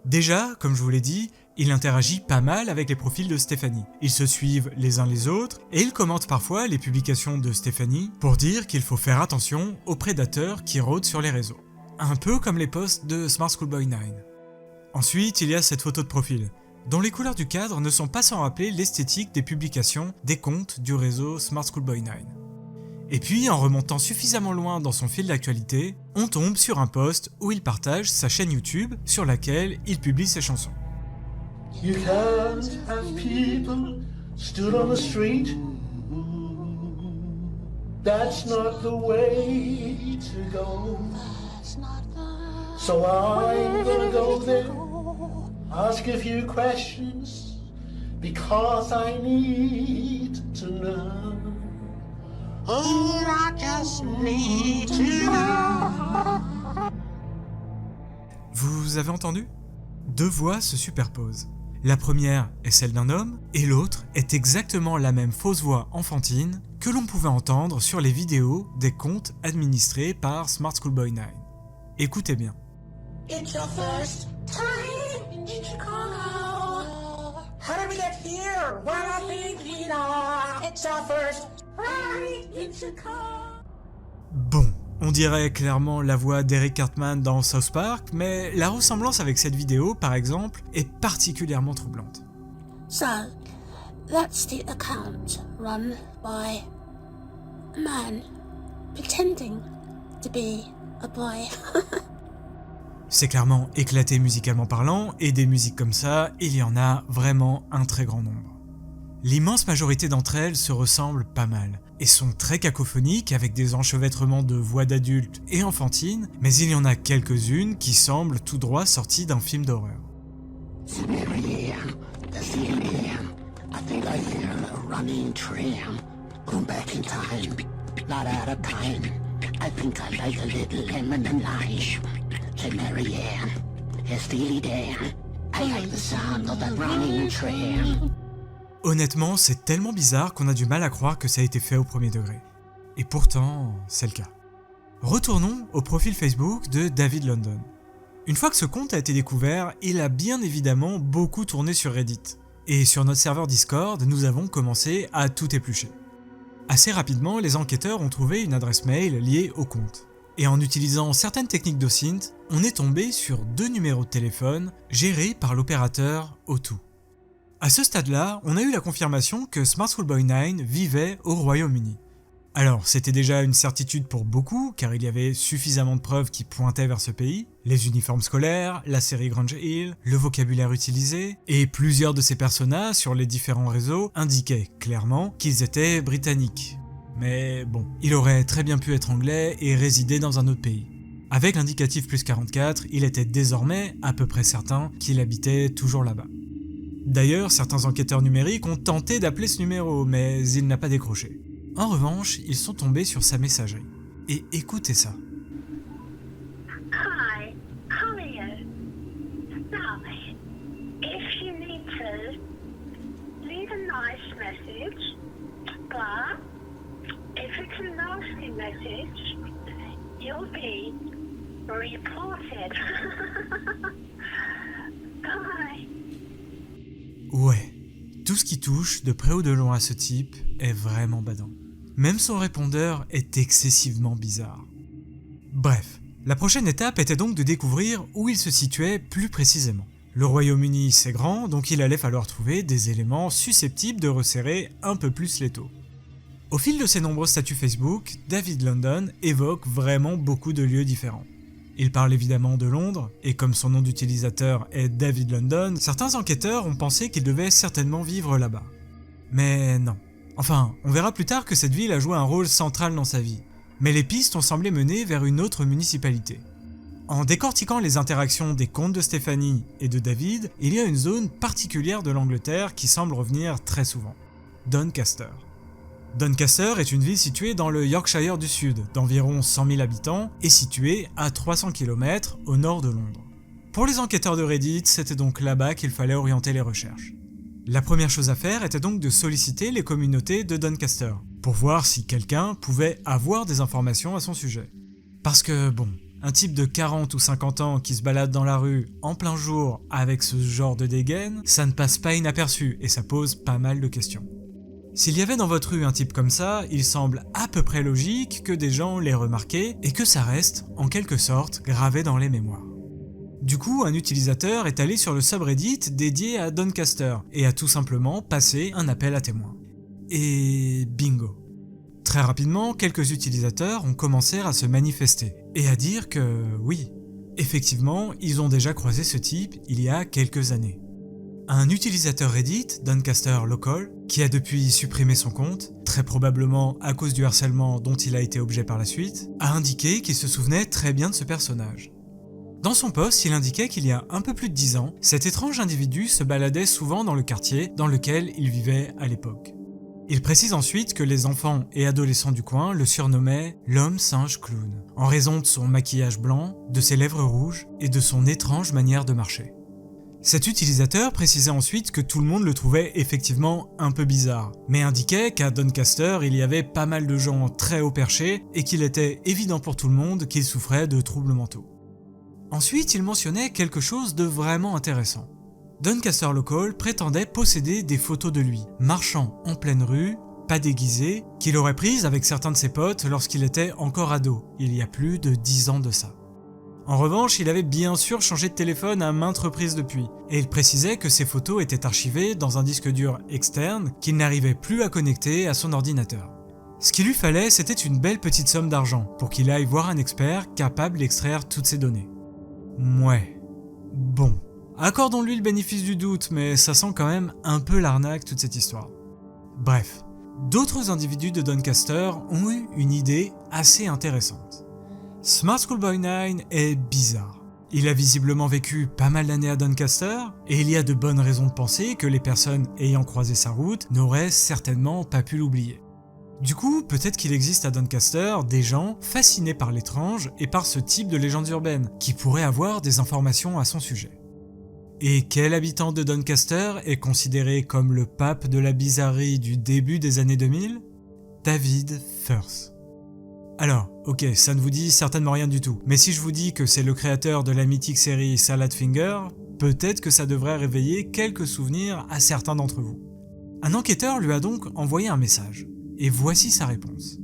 Déjà, comme je vous l'ai dit, il interagit pas mal avec les profils de Stephanie. Ils se suivent les uns les autres et il commente parfois les publications de Stephanie pour dire qu'il faut faire attention aux prédateurs qui rôdent sur les réseaux. Un peu comme les posts de Smart Schoolboy 9. Ensuite, il y a cette photo de profil, dont les couleurs du cadre ne sont pas sans rappeler l'esthétique des publications des comptes du réseau Smart Schoolboy 9. Et puis, en remontant suffisamment loin dans son fil d'actualité, on tombe sur un post où il partage sa chaîne YouTube sur laquelle il publie ses chansons. You can't have people stood on the street. That's not the way to go. So I'm gonna go there, ask a few questions, because I need to know. Oh, I just need to know. Vous avez entendu ? Deux voix se superposent. La première est celle d'un homme, et l'autre est exactement la même fausse voix enfantine que l'on pouvait entendre sur les vidéos des comptes administrés par Smart Schoolboy 9. Écoutez bien. It's your first time in Chicago. How did we get here? Well, I think we know. It's your first time in Chicago. Bon, on dirait clairement la voix d'Eric Cartman dans South Park, mais la ressemblance avec cette vidéo, par exemple, est particulièrement troublante. So, that's the account run by a man pretending to be a boy. C'est clairement éclaté musicalement parlant, et des musiques comme ça, il y en a vraiment un très grand nombre. L'immense majorité d'entre elles se ressemblent pas mal, et sont très cacophoniques avec des enchevêtrements de voix d'adultes et enfantines, mais il y en a quelques-unes qui semblent tout droit sorties d'un film d'horreur. Say Marianne, hey Steely Dan, I like the sound of that running train. Honnêtement, c'est tellement bizarre qu'on a du mal à croire que ça a été fait au premier degré. Et pourtant, c'est le cas. Retournons au profil Facebook de David London. Une fois que ce compte a été découvert, il a bien évidemment beaucoup tourné sur Reddit. Et sur notre serveur Discord, nous avons commencé à tout éplucher. Assez rapidement, les enquêteurs ont trouvé une adresse mail liée au compte. Et en utilisant certaines techniques d'OSINT, on est tombé sur 2 numéros de téléphone gérés par l'opérateur O2. À ce stade-là, on a eu la confirmation que Smart Schoolboy 9 vivait au Royaume-Uni. Alors, c'était déjà une certitude pour beaucoup, car il y avait suffisamment de preuves qui pointaient vers ce pays, les uniformes scolaires, la série Grange Hill, le vocabulaire utilisé, et plusieurs de ces personas sur les différents réseaux indiquaient clairement qu'ils étaient britanniques. Mais bon, il aurait très bien pu être anglais et résider dans un autre pays. Avec l'indicatif plus 44, il était désormais à peu près certain qu'il habitait toujours là-bas. D'ailleurs, certains enquêteurs numériques ont tenté d'appeler ce numéro, mais il n'a pas décroché. En revanche, ils sont tombés sur sa messagerie. Et écoutez ça. Hi, Collier. Sorry. If you need says, leave a nice message, but if it's a nasty message, you'll be reported. Bye. Ouais, tout ce qui touche, de près ou de loin à ce type, est vraiment badant. Même son répondeur est excessivement bizarre. Bref, la prochaine étape était donc de découvrir où il se situait plus précisément. Le Royaume-Uni c'est grand, donc il allait falloir trouver des éléments susceptibles de resserrer un peu plus l'étau. Au fil de ses nombreux statuts Facebook, David London évoque vraiment beaucoup de lieux différents. Il parle évidemment de Londres, et comme son nom d'utilisateur est David London, certains enquêteurs ont pensé qu'il devait certainement vivre là-bas. Mais non. Enfin, on verra plus tard que cette ville a joué un rôle central dans sa vie. Mais les pistes ont semblé mener vers une autre municipalité. En décortiquant les interactions des comtes de Stéphanie et de David, il y a une zone particulière de l'Angleterre qui semble revenir très souvent. Doncaster. Doncaster est une ville située dans le Yorkshire du Sud, d'environ 100 000 habitants, et située à 300 km au nord de Londres. Pour les enquêteurs de Reddit, c'était donc là-bas qu'il fallait orienter les recherches. La première chose à faire était donc de solliciter les communautés de Doncaster, pour voir si quelqu'un pouvait avoir des informations à son sujet. Parce que bon, un type de 40 ou 50 ans qui se balade dans la rue en plein jour avec ce genre de dégaine, ça ne passe pas inaperçu et ça pose pas mal de questions. S'il y avait dans votre rue un type comme ça, il semble à peu près logique que des gens l'aient remarqué et que ça reste, en quelque sorte, gravé dans les mémoires. Du coup, un utilisateur est allé sur le subreddit dédié à Doncaster et a tout simplement passé un appel à témoins. Et bingo. Très rapidement, quelques utilisateurs ont commencé à se manifester et à dire que oui, effectivement, ils ont déjà croisé ce type il y a quelques années. Un utilisateur Reddit, Doncaster Local, qui a depuis supprimé son compte, très probablement à cause du harcèlement dont il a été objet par la suite, a indiqué qu'il se souvenait très bien de ce personnage. Dans son post, il indiquait qu'il y a un peu plus de 10 ans, cet étrange individu se baladait souvent dans le quartier dans lequel il vivait à l'époque. Il précise ensuite que les enfants et adolescents du coin le surnommaient l'homme singe clown, en raison de son maquillage blanc, de ses lèvres rouges et de son étrange manière de marcher. Cet utilisateur précisait ensuite que tout le monde le trouvait effectivement un peu bizarre, mais indiquait qu'à Doncaster il y avait pas mal de gens très haut perchés et qu'il était évident pour tout le monde qu'il souffrait de troubles mentaux. Ensuite, il mentionnait quelque chose de vraiment intéressant. Doncaster Local prétendait posséder des photos de lui, marchant en pleine rue, pas déguisé, qu'il aurait prises avec certains de ses potes lorsqu'il était encore ado, il y a plus de 10 ans de ça. En revanche, il avait bien sûr changé de téléphone à maintes reprises depuis, et il précisait que ces photos étaient archivées dans un disque dur externe qu'il n'arrivait plus à connecter à son ordinateur. Ce qu'il lui fallait, c'était une belle petite somme d'argent pour qu'il aille voir un expert capable d'extraire toutes ces données. Ouais, bon, accordons-lui le bénéfice du doute, mais ça sent quand même un peu l'arnaque toute cette histoire. Bref, d'autres individus de Doncaster ont eu une idée assez intéressante. Smart Schoolboy 9 est bizarre. Il a visiblement vécu pas mal d'années à Doncaster, et il y a de bonnes raisons de penser que les personnes ayant croisé sa route n'auraient certainement pas pu l'oublier. Du coup, peut-être qu'il existe à Doncaster des gens fascinés par l'étrange et par ce type de légendes urbaines, qui pourraient avoir des informations à son sujet. Et quel habitant de Doncaster est considéré comme le pape de la bizarrerie du début des années 2000 ? David Firth. Alors, ok, ça ne vous dit certainement rien du tout, mais si je vous dis que c'est le créateur de la mythique série Salad Finger, peut-être que ça devrait réveiller quelques souvenirs à certains d'entre vous. Un enquêteur lui a donc envoyé un message, et voici sa réponse.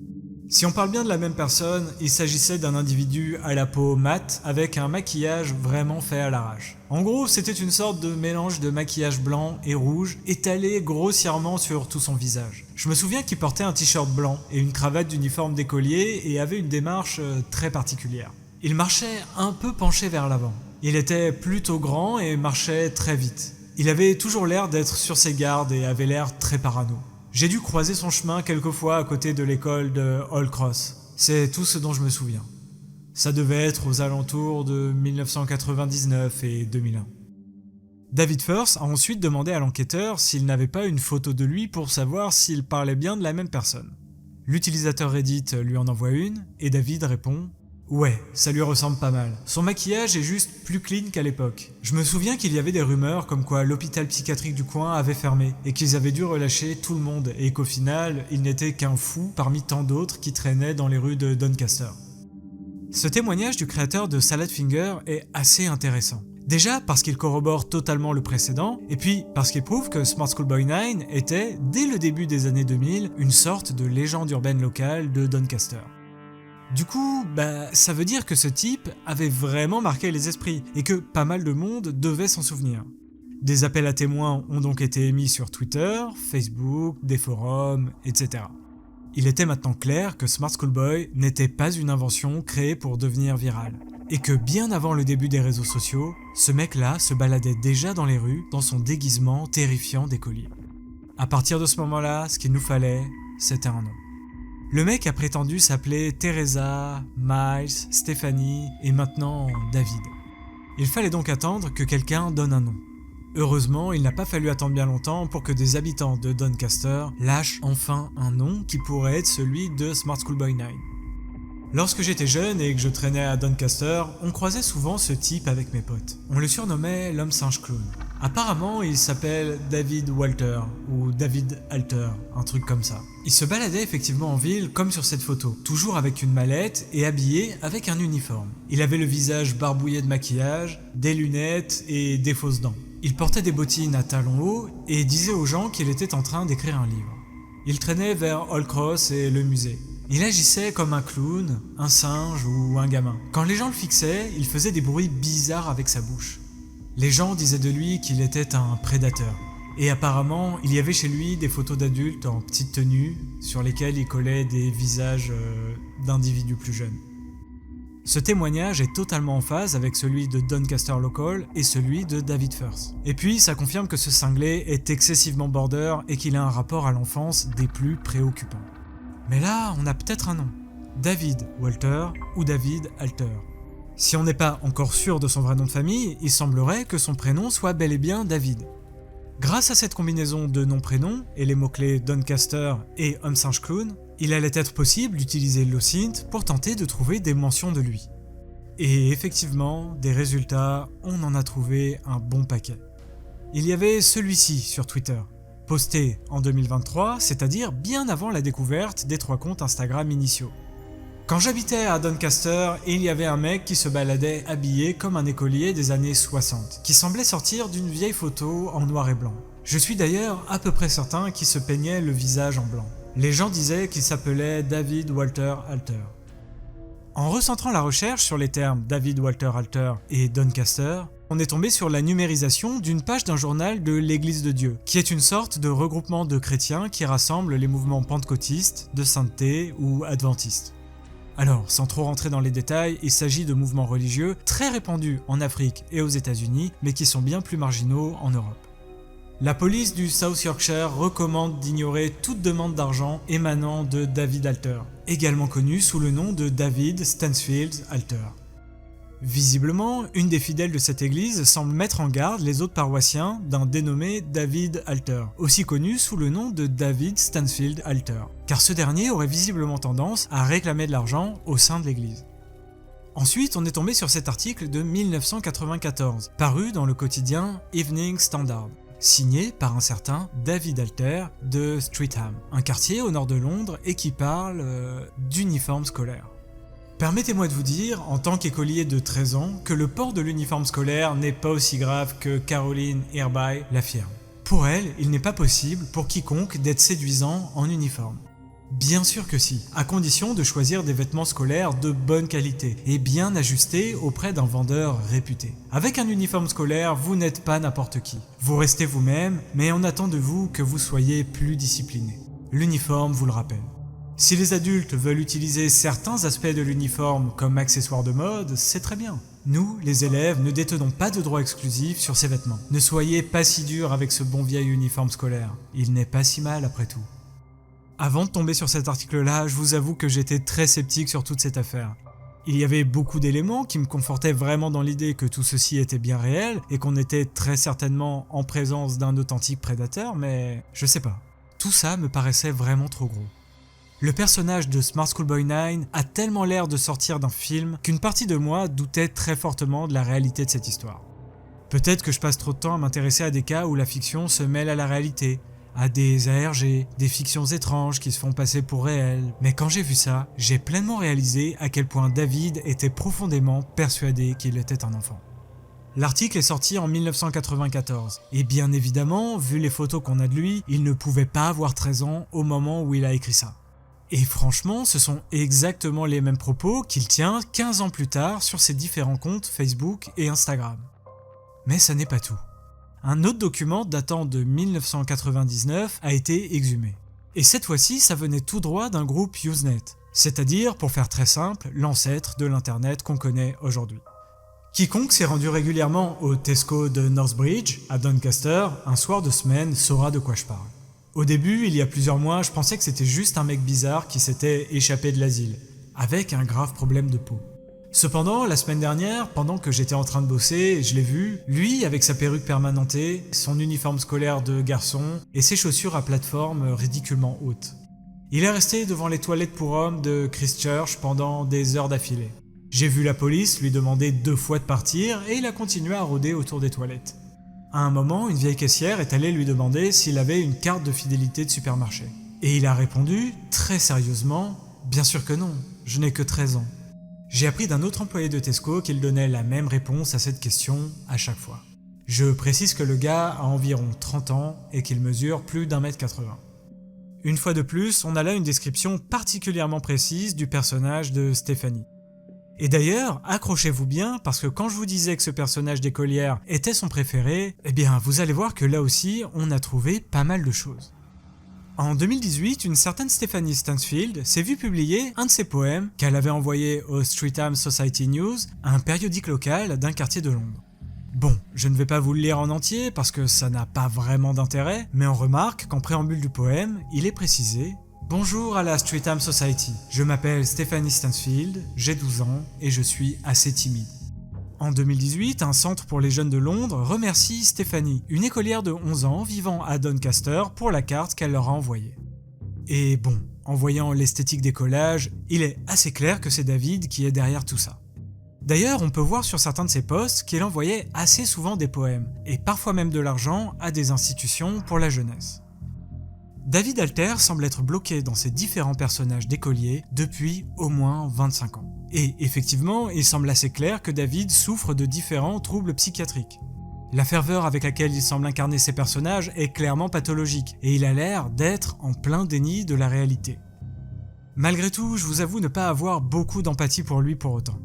Si on parle bien de la même personne, il s'agissait d'un individu à la peau mate avec un maquillage vraiment fait à l'arrache. En gros, c'était une sorte de mélange de maquillage blanc et rouge étalé grossièrement sur tout son visage. Je me souviens qu'il portait un t-shirt blanc et une cravate d'uniforme d'écolier et avait une démarche très particulière. Il marchait un peu penché vers l'avant. Il était plutôt grand et marchait très vite. Il avait toujours l'air d'être sur ses gardes et avait l'air très parano. J'ai dû croiser son chemin quelques fois à côté de l'école de Old Cross. C'est tout ce dont je me souviens. Ça devait être aux alentours de 1999 et 2001. David Firth a ensuite demandé à l'enquêteur s'il n'avait pas une photo de lui pour savoir s'il parlait bien de la même personne. L'utilisateur Reddit lui en envoie une et David répond Ouais, ça lui ressemble pas mal. Son maquillage est juste plus clean qu'à l'époque. Je me souviens qu'il y avait des rumeurs comme quoi l'hôpital psychiatrique du coin avait fermé et qu'ils avaient dû relâcher tout le monde et qu'au final, il n'était qu'un fou parmi tant d'autres qui traînaient dans les rues de Doncaster. Ce témoignage du créateur de Salad Finger est assez intéressant. Déjà parce qu'il corrobore totalement le précédent, et puis parce qu'il prouve que Smart Schoolboy 9 était, dès le début des années 2000, une sorte de légende urbaine locale de Doncaster. Du coup, ça veut dire que ce type avait vraiment marqué les esprits, et que pas mal de monde devait s'en souvenir. Des appels à témoins ont donc été émis sur Twitter, Facebook, des forums, etc. Il était maintenant clair que Smart Schoolboy n'était pas une invention créée pour devenir virale. Et que bien avant le début des réseaux sociaux, ce mec-là se baladait déjà dans les rues dans son déguisement terrifiant d'écolier. À partir de ce moment-là, ce qu'il nous fallait, c'était un nom. Le mec a prétendu s'appeler Teresa, Miles, Stephanie et maintenant David. Il fallait donc attendre que quelqu'un donne un nom. Heureusement, il n'a pas fallu attendre bien longtemps pour que des habitants de Doncaster lâchent enfin un nom qui pourrait être celui de Smart Schoolboy 9. Lorsque j'étais jeune et que je traînais à Doncaster, on croisait souvent ce type avec mes potes. On le surnommait l'homme singe clown. Apparemment, il s'appelle David Walter ou David Alter, un truc comme ça. Il se baladait effectivement en ville comme sur cette photo, toujours avec une mallette et habillé avec un uniforme. Il avait le visage barbouillé de maquillage, des lunettes et des fausses dents. Il portait des bottines à talons hauts et disait aux gens qu'il était en train d'écrire un livre. Il traînait vers Old Cross et le musée. Il agissait comme un clown, un singe ou un gamin. Quand les gens le fixaient, il faisait des bruits bizarres avec sa bouche. Les gens disaient de lui qu'il était un prédateur. Et apparemment, il y avait chez lui des photos d'adultes en petite tenue sur lesquelles il collait des visages d'individus plus jeunes. Ce témoignage est totalement en phase avec celui de Doncaster Local et celui de David Firth. Et puis, ça confirme que ce cinglé est excessivement border et qu'il a un rapport à l'enfance des plus préoccupants. Mais là, on a peut-être un nom. David Walter ou David Alter. Si on n'est pas encore sûr de son vrai nom de famille, il semblerait que son prénom soit bel et bien David. Grâce à cette combinaison de nom-prénom et les mots-clés Doncaster et Homme Singe Clown, il allait être possible d'utiliser l'OSINT pour tenter de trouver des mentions de lui. Et effectivement, des résultats, on en a trouvé un bon paquet. Il y avait celui-ci sur Twitter. Posté en 2023, c'est-à-dire bien avant la découverte des 3 comptes Instagram initiaux. Quand j'habitais à Doncaster, il y avait un mec qui se baladait habillé comme un écolier des années 60, qui semblait sortir d'une vieille photo en noir et blanc. Je suis d'ailleurs à peu près certain qu'il se peignait le visage en blanc. Les gens disaient qu'il s'appelait David Walter Alter. En recentrant la recherche sur les termes David Walter Alter et Doncaster, on est tombé sur la numérisation d'une page d'un journal de l'Église de Dieu, qui est une sorte de regroupement de chrétiens qui rassemble les mouvements pentecôtistes, de sainteté ou adventistes. Alors, sans trop rentrer dans les détails, il s'agit de mouvements religieux très répandus en Afrique et aux États-Unis, mais qui sont bien plus marginaux en Europe. La police du South Yorkshire recommande d'ignorer toute demande d'argent émanant de David Alter, également connu sous le nom de David Stansfield Alter. Visiblement, une des fidèles de cette église semble mettre en garde les autres paroissiens d'un dénommé David Alter, aussi connu sous le nom de David Stansfield Alter, car ce dernier aurait visiblement tendance à réclamer de l'argent au sein de l'église. Ensuite, on est tombé sur cet article de 1994, paru dans le quotidien Evening Standard, signé par un certain David Alter de Streatham, un quartier au nord de Londres et qui parle d'uniforme scolaire. Permettez-moi de vous dire, en tant qu'écolier de 13 ans, que le port de l'uniforme scolaire n'est pas aussi grave que Caroline Herby l'affirme. Pour elle, il n'est pas possible pour quiconque d'être séduisant en uniforme. Bien sûr que si, à condition de choisir des vêtements scolaires de bonne qualité et bien ajustés auprès d'un vendeur réputé. Avec un uniforme scolaire, vous n'êtes pas n'importe qui. Vous restez vous-même, mais on attend de vous que vous soyez plus discipliné. L'uniforme vous le rappelle. Si les adultes veulent utiliser certains aspects de l'uniforme comme accessoire de mode, c'est très bien. Nous, les élèves, ne détenons pas de droits exclusifs sur ces vêtements. Ne soyez pas si durs avec ce bon vieil uniforme scolaire. Il n'est pas si mal après tout. Avant de tomber sur cet article-là, je vous avoue que j'étais très sceptique sur toute cette affaire. Il y avait beaucoup d'éléments qui me confortaient vraiment dans l'idée que tout ceci était bien réel et qu'on était très certainement en présence d'un authentique prédateur, mais je sais pas. Tout ça me paraissait vraiment trop gros. Le personnage de Smart Schoolboy 9 a tellement l'air de sortir d'un film qu'une partie de moi doutait très fortement de la réalité de cette histoire. Peut-être que je passe trop de temps à m'intéresser à des cas où la fiction se mêle à la réalité, à des ARG, des fictions étranges qui se font passer pour réelles. Mais quand j'ai vu ça, j'ai pleinement réalisé à quel point David était profondément persuadé qu'il était un enfant. L'article est sorti en 1994, et bien évidemment, vu les photos qu'on a de lui, il ne pouvait pas avoir 13 ans au moment où il a écrit ça. Et franchement, ce sont exactement les mêmes propos qu'il tient 15 ans plus tard sur ses différents comptes Facebook et Instagram. Mais ça n'est pas tout. Un autre document datant de 1999 a été exhumé. Et cette fois-ci, ça venait tout droit d'un groupe Usenet, c'est-à-dire, pour faire très simple, l'ancêtre de l'internet qu'on connaît aujourd'hui. Quiconque s'est rendu régulièrement au Tesco de Northbridge, à Doncaster, un soir de semaine saura de quoi je parle. Au début, il y a plusieurs mois, je pensais que c'était juste un mec bizarre qui s'était échappé de l'asile, avec un grave problème de peau. Cependant, la semaine dernière, pendant que j'étais en train de bosser, je l'ai vu, lui avec sa perruque permanentée, son uniforme scolaire de garçon et ses chaussures à plateforme ridiculement hautes. Il est resté devant les toilettes pour hommes de Christchurch pendant des heures d'affilée. J'ai vu la police lui demander 2 fois de partir et il a continué à rôder autour des toilettes. À un moment, une vieille caissière est allée lui demander s'il avait une carte de fidélité de supermarché. Et il a répondu, très sérieusement, « Bien sûr que non, je n'ai que 13 ans ». J'ai appris d'un autre employé de Tesco qu'il donnait la même réponse à cette question à chaque fois. Je précise que le gars a environ 30 ans et qu'il mesure plus d'1m80. Une fois de plus, on a là une description particulièrement précise du personnage de Stéphanie. Et d'ailleurs, accrochez-vous bien parce que quand je vous disais que ce personnage d'écolière était son préféré, eh bien vous allez voir que là aussi, on a trouvé pas mal de choses. En 2018, une certaine Stephanie Stansfield s'est vue publier un de ses poèmes qu'elle avait envoyé au Streatham Society News, un périodique local d'un quartier de Londres. Bon, je ne vais pas vous le lire en entier parce que ça n'a pas vraiment d'intérêt, mais on remarque qu'en préambule du poème, il est précisé « Bonjour à la Streatham Society, je m'appelle Stephanie Stansfield, j'ai 12 ans et je suis assez timide. » En 2018, un centre pour les jeunes de Londres remercie Stéphanie, une écolière de 11 ans vivant à Doncaster, pour la carte qu'elle leur a envoyée. Et bon, en voyant l'esthétique des collages, il est assez clair que c'est David qui est derrière tout ça. D'ailleurs, on peut voir sur certains de ses posts qu'il envoyait assez souvent des poèmes, et parfois même de l'argent à des institutions pour la jeunesse. David Alter semble être bloqué dans ses différents personnages d'écoliers depuis au moins 25 ans. Et effectivement, il semble assez clair que David souffre de différents troubles psychiatriques. La ferveur avec laquelle il semble incarner ses personnages est clairement pathologique, et il a l'air d'être en plein déni de la réalité. Malgré tout, je vous avoue ne pas avoir beaucoup d'empathie pour lui pour autant.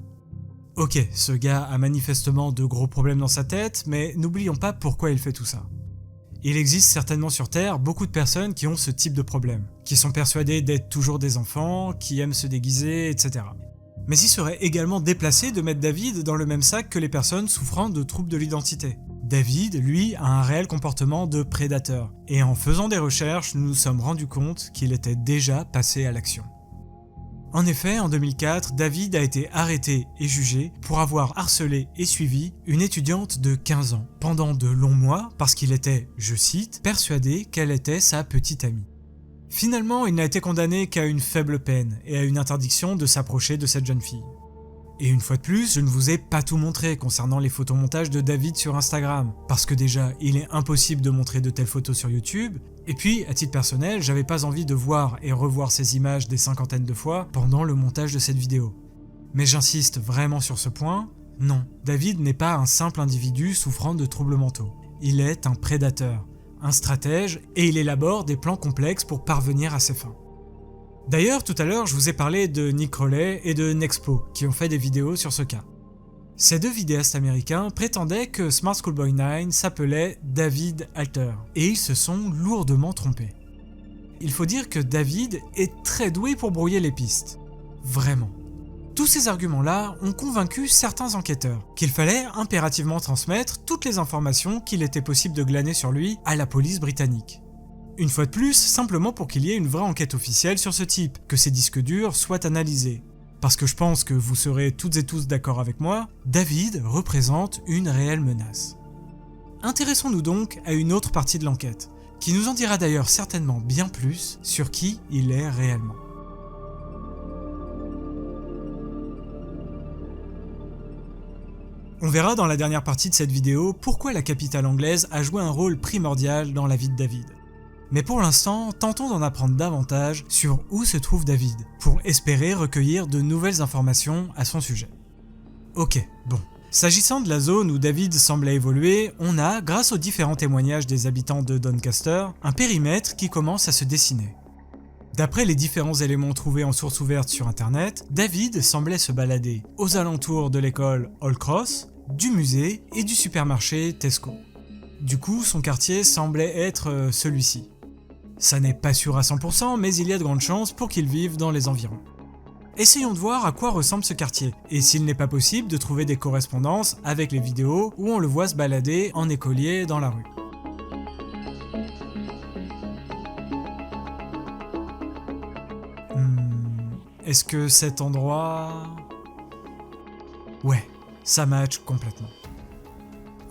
Ok, ce gars a manifestement de gros problèmes dans sa tête, mais n'oublions pas pourquoi il fait tout ça. Il existe certainement sur Terre beaucoup de personnes qui ont ce type de problème, qui sont persuadées d'être toujours des enfants, qui aiment se déguiser, etc. Mais il serait également déplacé de mettre David dans le même sac que les personnes souffrant de troubles de l'identité. David, lui, a un réel comportement de prédateur, et en faisant des recherches, nous nous sommes rendus compte qu'il était déjà passé à l'action. En effet, en 2004, David a été arrêté et jugé pour avoir harcelé et suivi une étudiante de 15 ans pendant de longs mois parce qu'il était, je cite, persuadé qu'elle était sa petite amie. Finalement, il n'a été condamné qu'à une faible peine et à une interdiction de s'approcher de cette jeune fille. Et une fois de plus, je ne vous ai pas tout montré concernant les photomontages de David sur Instagram, parce que déjà, il est impossible de montrer de telles photos sur YouTube, et puis, à titre personnel, j'avais pas envie de voir et revoir ces images des cinquantaines de fois pendant le montage de cette vidéo. Mais j'insiste vraiment sur ce point, non, David n'est pas un simple individu souffrant de troubles mentaux. Il est un prédateur, un stratège, et il élabore des plans complexes pour parvenir à ses fins. D'ailleurs, tout à l'heure, je vous ai parlé de Nick Crowley et de Nexpo, qui ont fait des vidéos sur ce cas. Ces deux vidéastes américains prétendaient que Smart Schoolboy 9 s'appelait David Alter, et ils se sont lourdement trompés. Il faut dire que David est très doué pour brouiller les pistes. Vraiment. Tous ces arguments-là ont convaincu certains enquêteurs qu'il fallait impérativement transmettre toutes les informations qu'il était possible de glaner sur lui à la police britannique. Une fois de plus, simplement pour qu'il y ait une vraie enquête officielle sur ce type, que ses disques durs soient analysés. Parce que je pense que vous serez toutes et tous d'accord avec moi, David représente une réelle menace. Intéressons-nous donc à une autre partie de l'enquête, qui nous en dira d'ailleurs certainement bien plus sur qui il est réellement. On verra dans la dernière partie de cette vidéo pourquoi la capitale anglaise a joué un rôle primordial dans la vie de David. Mais pour l'instant, tentons d'en apprendre davantage sur où se trouve David, pour espérer recueillir de nouvelles informations à son sujet. Ok, bon. S'agissant de la zone où David semblait évoluer, on a, grâce aux différents témoignages des habitants de Doncaster, un périmètre qui commence à se dessiner. D'après les différents éléments trouvés en source ouverte sur internet, David semblait se balader aux alentours de l'école Old Cross, du musée et du supermarché Tesco. Du coup, son quartier semblait être celui-ci. Ça n'est pas sûr à 100%, mais il y a de grandes chances pour qu'il vive dans les environs. Essayons de voir à quoi ressemble ce quartier, et s'il n'est pas possible de trouver des correspondances avec les vidéos où on le voit se balader en écolier dans la rue. Est-ce que cet endroit... Ouais, ça match complètement.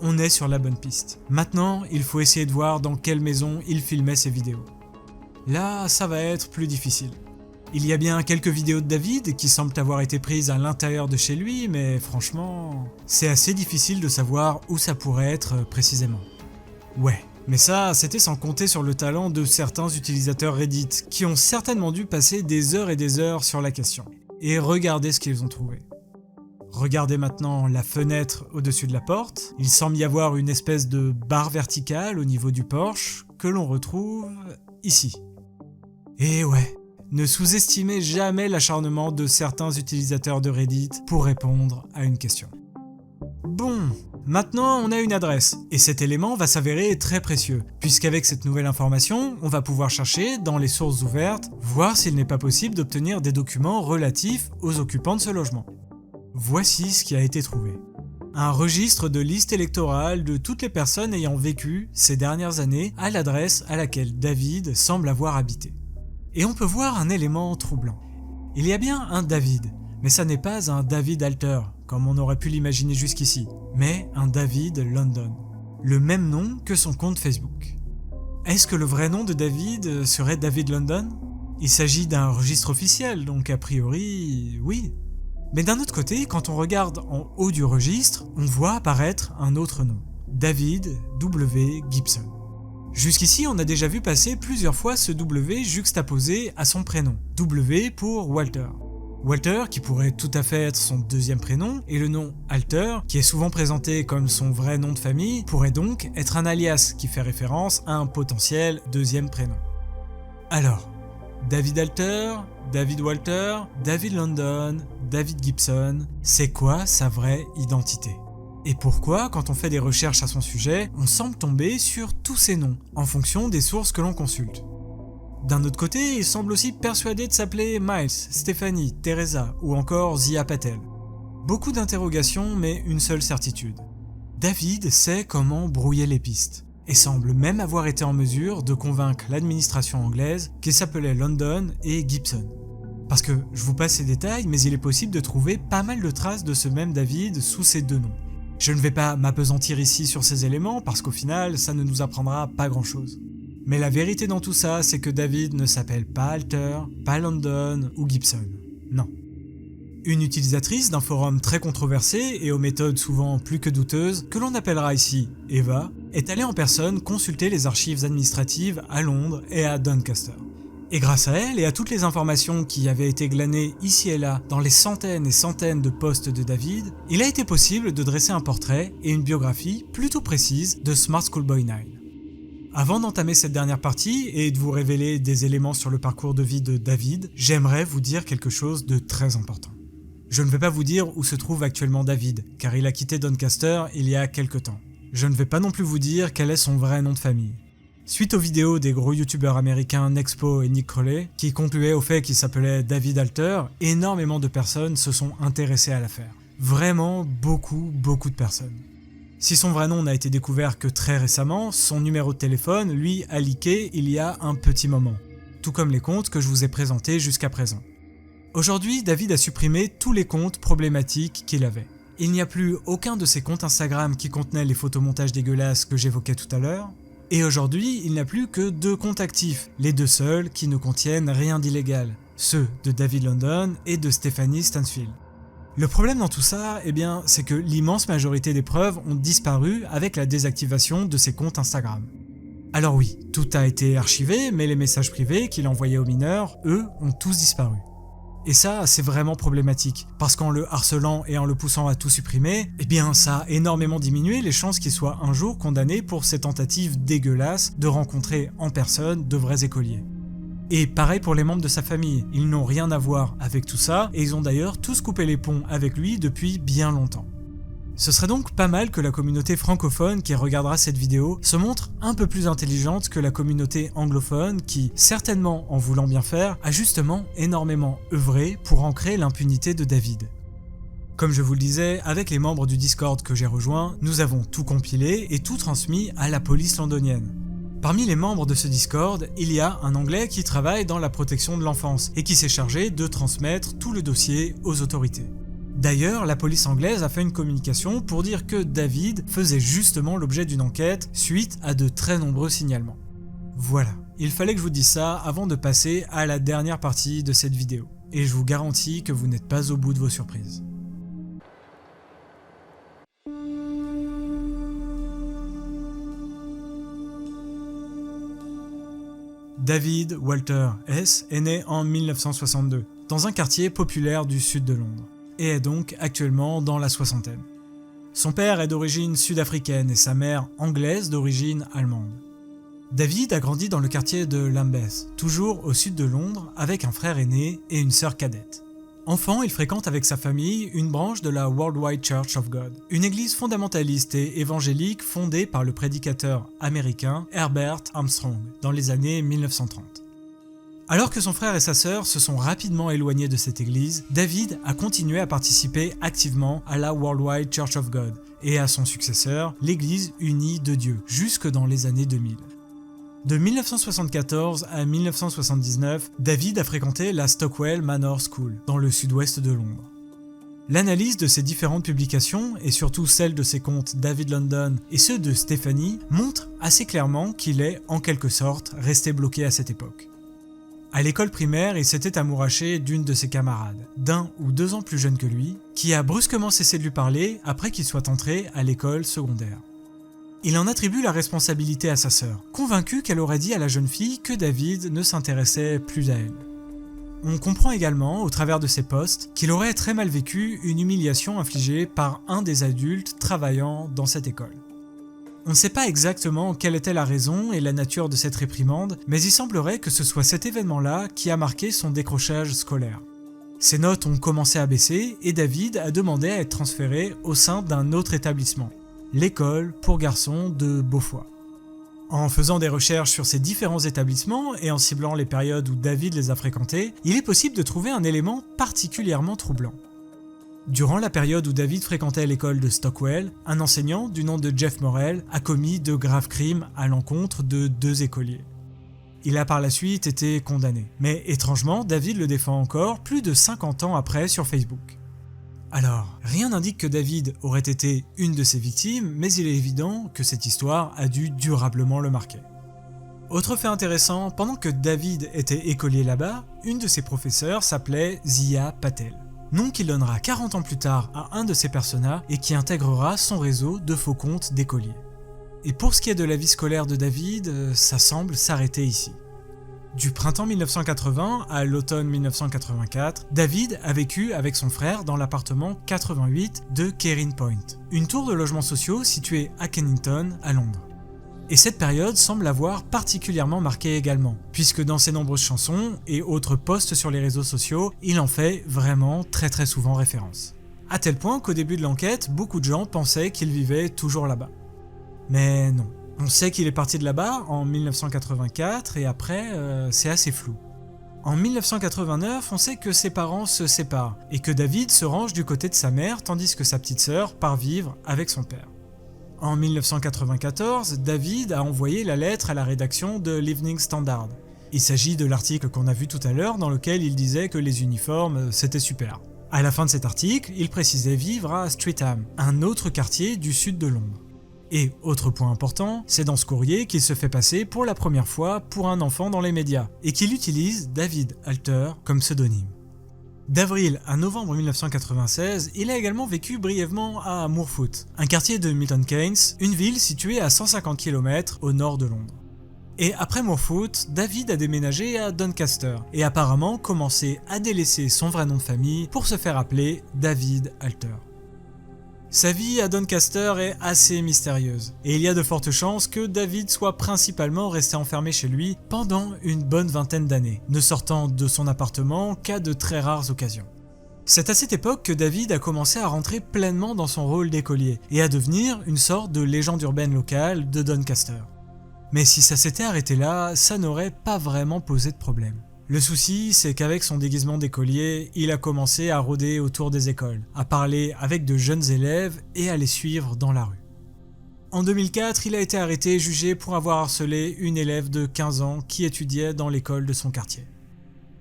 On est sur la bonne piste. Maintenant, il faut essayer de voir dans quelle maison il filmait ses vidéos. Là, ça va être plus difficile. Il y a bien quelques vidéos de David qui semblent avoir été prises à l'intérieur de chez lui, mais franchement, c'est assez difficile de savoir où ça pourrait être précisément. Ouais, mais ça, c'était sans compter sur le talent de certains utilisateurs Reddit, qui ont certainement dû passer des heures et des heures sur la question. Et regardez ce qu'ils ont trouvé. Regardez maintenant la fenêtre au-dessus de la porte, il semble y avoir une espèce de barre verticale au niveau du porche, que l'on retrouve ici. Et ouais, ne sous-estimez jamais l'acharnement de certains utilisateurs de Reddit pour répondre à une question. Bon, maintenant on a une adresse, et cet élément va s'avérer très précieux, puisqu'avec cette nouvelle information, on va pouvoir chercher dans les sources ouvertes, voir s'il n'est pas possible d'obtenir des documents relatifs aux occupants de ce logement. Voici ce qui a été trouvé. Un registre de liste électorale de toutes les personnes ayant vécu ces dernières années à l'adresse à laquelle David semble avoir habité. Et on peut voir un élément troublant. Il y a bien un David, mais ça n'est pas un David Alter, comme on aurait pu l'imaginer jusqu'ici, mais un David London, le même nom que son compte Facebook. Est-ce que le vrai nom de David serait David London ? Il s'agit d'un registre officiel, donc a priori, oui. Mais d'un autre côté, quand on regarde en haut du registre, on voit apparaître un autre nom, David W. Gibson. Jusqu'ici, on a déjà vu passer plusieurs fois ce W juxtaposé à son prénom, W pour Walter. Walter, qui pourrait tout à fait être son deuxième prénom, et le nom Alter, qui est souvent présenté comme son vrai nom de famille, pourrait donc être un alias qui fait référence à un potentiel deuxième prénom. Alors, David Alter, David Walter, David London, David Gibson, c'est quoi sa vraie identité ? Et pourquoi, quand on fait des recherches à son sujet, on semble tomber sur tous ces noms, en fonction des sources que l'on consulte. D'un autre côté, il semble aussi persuadé de s'appeler Miles, Stephanie, Teresa ou encore Zia Patel. Beaucoup d'interrogations, mais une seule certitude. David sait comment brouiller les pistes, et semble même avoir été en mesure de convaincre l'administration anglaise qu'il s'appelait London et Gibson. Parce que, je vous passe ces détails, mais il est possible de trouver pas mal de traces de ce même David sous ces deux noms. Je ne vais pas m'appesantir ici sur ces éléments parce qu'au final, ça ne nous apprendra pas grand-chose. Mais la vérité dans tout ça, c'est que David ne s'appelle pas Alter, pas London ou Gibson. Non. Une utilisatrice d'un forum très controversé et aux méthodes souvent plus que douteuses, que l'on appellera ici Eva, est allée en personne consulter les archives administratives à Londres et à Doncaster. Et grâce à elle et à toutes les informations qui avaient été glanées ici et là dans les centaines et centaines de posts de David, il a été possible de dresser un portrait et une biographie plutôt précise de Smart Schoolboy 9. Avant d'entamer cette dernière partie et de vous révéler des éléments sur le parcours de vie de David, j'aimerais vous dire quelque chose de très important. Je ne vais pas vous dire où se trouve actuellement David, car il a quitté Doncaster il y a quelque temps. Je ne vais pas non plus vous dire quel est son vrai nom de famille. Suite aux vidéos des gros youtubeurs américains Nexpo et Nick Crowley, qui concluaient au fait qu'il s'appelait David Alter, énormément de personnes se sont intéressées à l'affaire. Vraiment beaucoup de personnes. Si son vrai nom n'a été découvert que très récemment, son numéro de téléphone, lui, a leaké il y a un petit moment. Tout comme les comptes que je vous ai présentés jusqu'à présent. Aujourd'hui, David a supprimé tous les comptes problématiques qu'il avait. Il n'y a plus aucun de ses comptes Instagram qui contenait les photomontages dégueulasses que j'évoquais tout à l'heure. Et aujourd'hui, il n'a plus que 2 comptes actifs, les 2 seuls qui ne contiennent rien d'illégal, ceux de David London et de Stephanie Stansfield. Le problème dans tout ça, c'est que l'immense majorité des preuves ont disparu avec la désactivation de ses comptes Instagram. Alors oui, tout a été archivé, mais les messages privés qu'il envoyait aux mineurs, eux, ont tous disparu. Et ça, c'est vraiment problématique, parce qu'en le harcelant et en le poussant à tout supprimer, ça a énormément diminué les chances qu'il soit un jour condamné pour ces tentatives dégueulasses de rencontrer en personne de vrais écoliers. Et pareil pour les membres de sa famille, ils n'ont rien à voir avec tout ça, et ils ont d'ailleurs tous coupé les ponts avec lui depuis bien longtemps. Ce serait donc pas mal que la communauté francophone qui regardera cette vidéo se montre un peu plus intelligente que la communauté anglophone qui, certainement en voulant bien faire, a justement énormément œuvré pour ancrer l'impunité de David. Comme je vous le disais, avec les membres du Discord que j'ai rejoint, nous avons tout compilé et tout transmis à la police londonienne. Parmi les membres de ce Discord, il y a un Anglais qui travaille dans la protection de l'enfance et qui s'est chargé de transmettre tout le dossier aux autorités. D'ailleurs, la police anglaise a fait une communication pour dire que David faisait justement l'objet d'une enquête suite à de très nombreux signalements. Voilà, il fallait que je vous dise ça avant de passer à la dernière partie de cette vidéo. Et je vous garantis que vous n'êtes pas au bout de vos surprises. David Walter Hess est né en 1962, dans un quartier populaire du sud de Londres, et est donc actuellement dans la soixantaine. Son père est d'origine sud-africaine et sa mère anglaise d'origine allemande. David a grandi dans le quartier de Lambeth, toujours au sud de Londres, avec un frère aîné et une sœur cadette. Enfant, il fréquente avec sa famille une branche de la Worldwide Church of God, une église fondamentaliste et évangélique fondée par le prédicateur américain Herbert Armstrong dans les années 1930. Alors que son frère et sa sœur se sont rapidement éloignés de cette église, David a continué à participer activement à la Worldwide Church of God et à son successeur, l'Église unie de Dieu, jusque dans les années 2000. De 1974 à 1979, David a fréquenté la Stockwell Manor School, dans le sud-ouest de Londres. L'analyse de ses différentes publications, et surtout celle de ses comptes David London et ceux de Stephanie, montre assez clairement qu'il est, en quelque sorte, resté bloqué à cette époque. À l'école primaire, il s'était amouraché d'une de ses camarades, d'1 ou 2 ans plus jeune que lui, qui a brusquement cessé de lui parler après qu'il soit entré à l'école secondaire. Il en attribue la responsabilité à sa sœur, convaincu qu'elle aurait dit à la jeune fille que David ne s'intéressait plus à elle. On comprend également, au travers de ses posts, qu'il aurait très mal vécu une humiliation infligée par un des adultes travaillant dans cette école. On ne sait pas exactement quelle était la raison et la nature de cette réprimande, mais il semblerait que ce soit cet événement-là qui a marqué son décrochage scolaire. Ses notes ont commencé à baisser et David a demandé à être transféré au sein d'un autre établissement, l'école pour garçons de Beaufoy. En faisant des recherches sur ces différents établissements et en ciblant les périodes où David les a fréquentés, il est possible de trouver un élément particulièrement troublant. Durant la période où David fréquentait l'école de Stockwell, un enseignant du nom de Jeff Morrell a commis de graves crimes à l'encontre de 2 écoliers. Il a par la suite été condamné, mais étrangement, David le défend encore plus de 50 ans après sur Facebook. Alors, rien n'indique que David aurait été une de ses victimes, mais il est évident que cette histoire a dû durablement le marquer. Autre fait intéressant, pendant que David était écolier là-bas, une de ses professeurs s'appelait Zia Patel, nom qu'il donnera 40 ans plus tard à un de ses personas et qui intégrera son réseau de faux comptes d'écoliers. Et pour ce qui est de la vie scolaire de David, ça semble s'arrêter ici. Du printemps 1980 à l'automne 1984, David a vécu avec son frère dans l'appartement 88 de Kerin Point, une tour de logements sociaux située à Kennington, à Londres. Et cette période semble l'avoir particulièrement marqué également, puisque dans ses nombreuses chansons et autres posts sur les réseaux sociaux, il en fait vraiment très souvent référence. À tel point qu'au début de l'enquête, beaucoup de gens pensaient qu'il vivait toujours là-bas. Mais non. On sait qu'il est parti de là-bas en 1984 et après, c'est assez flou. En 1989, on sait que ses parents se séparent et que David se range du côté de sa mère tandis que sa petite sœur part vivre avec son père. En 1994, David a envoyé la lettre à la rédaction de l'Evening Standard. Il s'agit de l'article qu'on a vu tout à l'heure dans lequel il disait que les uniformes, c'était super. À la fin de cet article, il précisait vivre à Streatham, un autre quartier du sud de Londres. Et, autre point important, c'est dans ce courrier qu'il se fait passer pour la première fois pour un enfant dans les médias, et qu'il utilise David Alter comme pseudonyme. D'avril à novembre 1996, il a également vécu brièvement à Moorfoot, un quartier de Milton Keynes, une ville située à 150 km au nord de Londres. Et après Moorfoot, David a déménagé à Doncaster et apparemment commencé à délaisser son vrai nom de famille pour se faire appeler David Alter. Sa vie à Doncaster est assez mystérieuse, et il y a de fortes chances que David soit principalement resté enfermé chez lui pendant une bonne vingtaine d'années, ne sortant de son appartement qu'à de très rares occasions. C'est à cette époque que David a commencé à rentrer pleinement dans son rôle d'écolier, et à devenir une sorte de légende urbaine locale de Doncaster. Mais si ça s'était arrêté là, ça n'aurait pas vraiment posé de problème. Le souci, c'est qu'avec son déguisement d'écolier, il a commencé à rôder autour des écoles, à parler avec de jeunes élèves et à les suivre dans la rue. En 2004, il a été arrêté et jugé pour avoir harcelé une élève de 15 ans qui étudiait dans l'école de son quartier.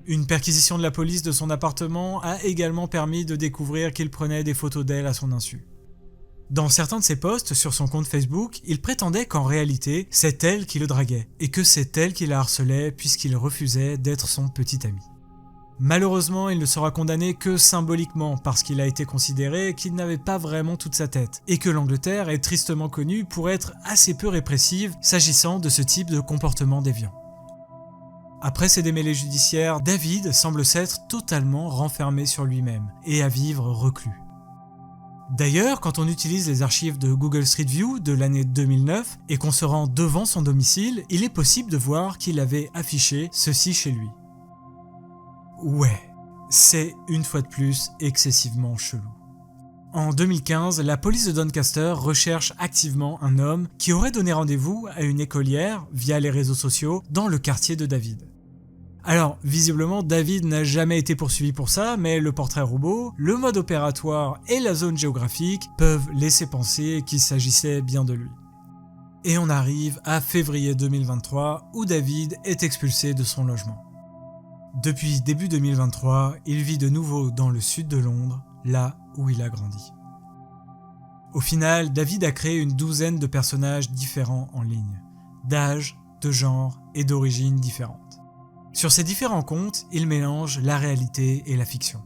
Une perquisition de la police de son appartement a également permis de découvrir qu'il prenait des photos d'elle à son insu. Dans certains de ses posts sur son compte Facebook, il prétendait qu'en réalité, c'est elle qui le draguait, et que c'est elle qui la harcelait puisqu'il refusait d'être son petit ami. Malheureusement, il ne sera condamné que symboliquement parce qu'il a été considéré qu'il n'avait pas vraiment toute sa tête, et que l'Angleterre est tristement connue pour être assez peu répressive s'agissant de ce type de comportement déviant. Après ces démêlés judiciaires, David semble s'être totalement renfermé sur lui-même, et à vivre reclus. D'ailleurs, quand on utilise les archives de Google Street View de l'année 2009 et qu'on se rend devant son domicile, il est possible de voir qu'il avait affiché ceci chez lui. Ouais, c'est une fois de plus excessivement chelou. En 2015, la police de Doncaster recherche activement un homme qui aurait donné rendez-vous à une écolière via les réseaux sociaux dans le quartier de David. Alors, visiblement, David n'a jamais été poursuivi pour ça, mais le portrait robot, le mode opératoire et la zone géographique peuvent laisser penser qu'il s'agissait bien de lui. Et on arrive à février 2023, où David est expulsé de son logement. Depuis début 2023, il vit de nouveau dans le sud de Londres, là où il a grandi. Au final, David a créé une douzaine de personnages différents en ligne, d'âge, de genre et d'origines différentes. Sur ces différents comptes, il mélange la réalité et la fiction.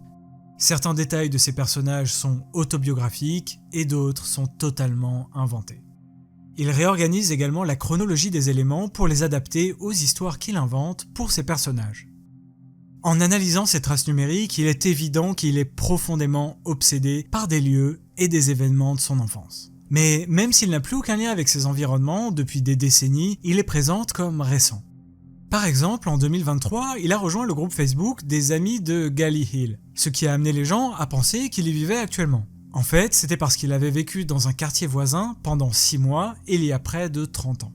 Certains détails de ces personnages sont autobiographiques et d'autres sont totalement inventés. Il réorganise également la chronologie des éléments pour les adapter aux histoires qu'il invente pour ses personnages. En analysant ces traces numériques, il est évident qu'il est profondément obsédé par des lieux et des événements de son enfance. Mais même s'il n'a plus aucun lien avec ses environnements depuis des décennies, il les présente comme récents. Par exemple, en 2023, il a rejoint le groupe Facebook des amis de Galley Hill, ce qui a amené les gens à penser qu'il y vivait actuellement. En fait, c'était parce qu'il avait vécu dans un quartier voisin pendant 6 mois, il y a près de 30 ans.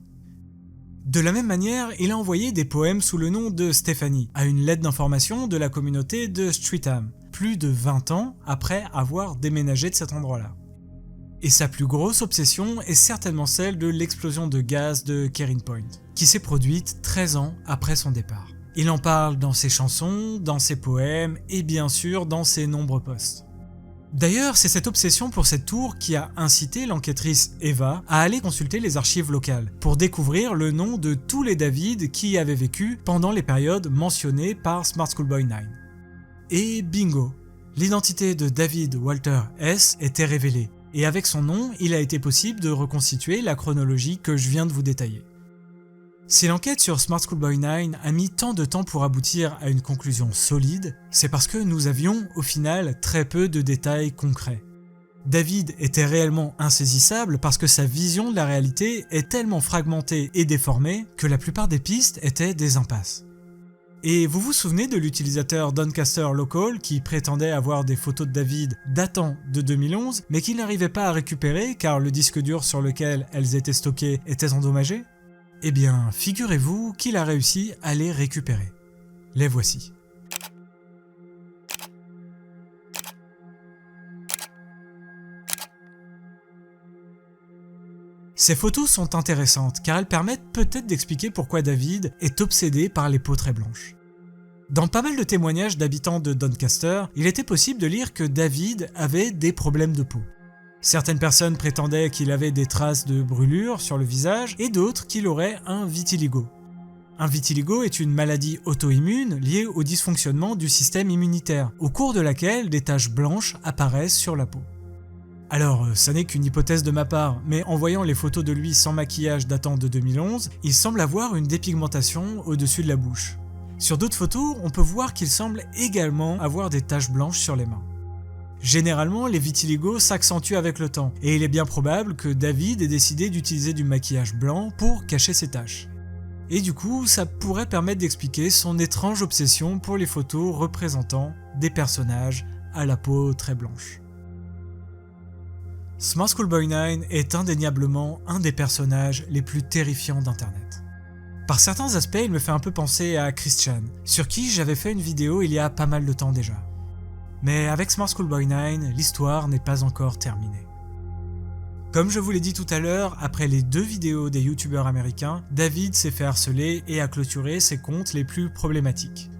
De la même manière, il a envoyé des poèmes sous le nom de Stéphanie à une lettre d'information de la communauté de Streatham, plus de 20 ans après avoir déménagé de cet endroit-là. Et sa plus grosse obsession est certainement celle de l'explosion de gaz de Kering Point, qui s'est produite 13 ans après son départ. Il en parle dans ses chansons, dans ses poèmes et bien sûr dans ses nombreux posts. D'ailleurs, c'est cette obsession pour cette tour qui a incité l'enquêtrice Eva à aller consulter les archives locales pour découvrir le nom de tous les David qui y avaient vécu pendant les périodes mentionnées par Smart Schoolboy 9. Et bingo, l'identité de David Walter S était révélée. Et avec son nom, il a été possible de reconstituer la chronologie que je viens de vous détailler. Si l'enquête sur Smart Schoolboy 9 a mis tant de temps pour aboutir à une conclusion solide, c'est parce que nous avions, au final, très peu de détails concrets. David était réellement insaisissable parce que sa vision de la réalité est tellement fragmentée et déformée que la plupart des pistes étaient des impasses. Et vous vous souvenez de l'utilisateur Doncaster Local qui prétendait avoir des photos de David datant de 2011 mais qu'il n'arrivait pas à récupérer car le disque dur sur lequel elles étaient stockées était endommagé? Eh bien, figurez-vous qu'il a réussi à les récupérer. Les voici. Ces photos sont intéressantes car elles permettent peut-être d'expliquer pourquoi David est obsédé par les peaux très blanches. Dans pas mal de témoignages d'habitants de Doncaster, il était possible de lire que David avait des problèmes de peau. Certaines personnes prétendaient qu'il avait des traces de brûlures sur le visage et d'autres qu'il aurait un vitiligo. Un vitiligo est une maladie auto-immune liée au dysfonctionnement du système immunitaire, au cours de laquelle des taches blanches apparaissent sur la peau. Alors, ça n'est qu'une hypothèse de ma part, mais en voyant les photos de lui sans maquillage datant de 2011, il semble avoir une dépigmentation au-dessus de la bouche. Sur d'autres photos, on peut voir qu'il semble également avoir des taches blanches sur les mains. Généralement, les vitiligos s'accentuent avec le temps, et il est bien probable que David ait décidé d'utiliser du maquillage blanc pour cacher ses taches. Et du coup, ça pourrait permettre d'expliquer son étrange obsession pour les photos représentant des personnages à la peau très blanche. Smart School Boy 9 est indéniablement un des personnages les plus terrifiants d'internet. Par certains aspects, il me fait un peu penser à Christian, sur qui j'avais fait une vidéo il y a pas mal de temps déjà. Mais avec Smart School Boy 9, l'histoire n'est pas encore terminée. Comme je vous l'ai dit tout à l'heure, après les 2 vidéos des youtubeurs américains, David s'est fait harceler et a clôturé ses comptes les plus problématiques.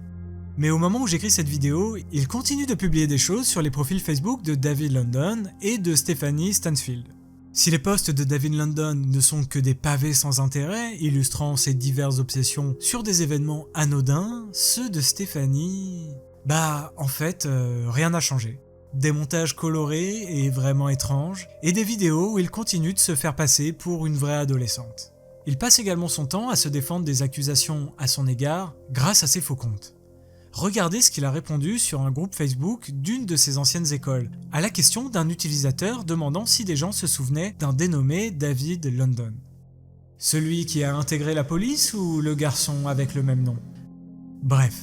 Mais au moment où j'écris cette vidéo, il continue de publier des choses sur les profils Facebook de David London et de Stephanie Stansfield. Si les posts de David London ne sont que des pavés sans intérêt, illustrant ses diverses obsessions sur des événements anodins, ceux de Stephanie... en fait, rien n'a changé. Des montages colorés et vraiment étranges, et des vidéos où il continue de se faire passer pour une vraie adolescente. Il passe également son temps à se défendre des accusations à son égard grâce à ses faux comptes. Regardez ce qu'il a répondu sur un groupe Facebook d'une de ses anciennes écoles, à la question d'un utilisateur demandant si des gens se souvenaient d'un dénommé David London. Celui qui a intégré la police ou le garçon avec le même nom? Bref.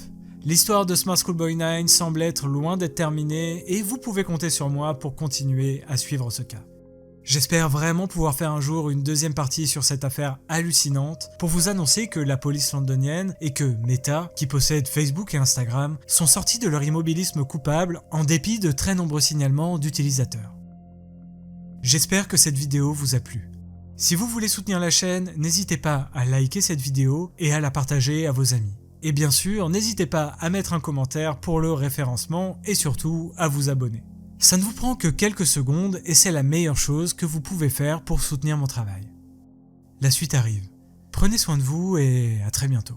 L'histoire de Smart School Boy 9 semble être loin d'être terminée et vous pouvez compter sur moi pour continuer à suivre ce cas. J'espère vraiment pouvoir faire un jour une deuxième partie sur cette affaire hallucinante pour vous annoncer que la police londonienne et que Meta, qui possède Facebook et Instagram, sont sortis de leur immobilisme coupable en dépit de très nombreux signalements d'utilisateurs. J'espère que cette vidéo vous a plu. Si vous voulez soutenir la chaîne, n'hésitez pas à liker cette vidéo et à la partager à vos amis. Et bien sûr, n'hésitez pas à mettre un commentaire pour le référencement et surtout à vous abonner. Ça ne vous prend que quelques secondes et c'est la meilleure chose que vous pouvez faire pour soutenir mon travail. La suite arrive. Prenez soin de vous et à très bientôt.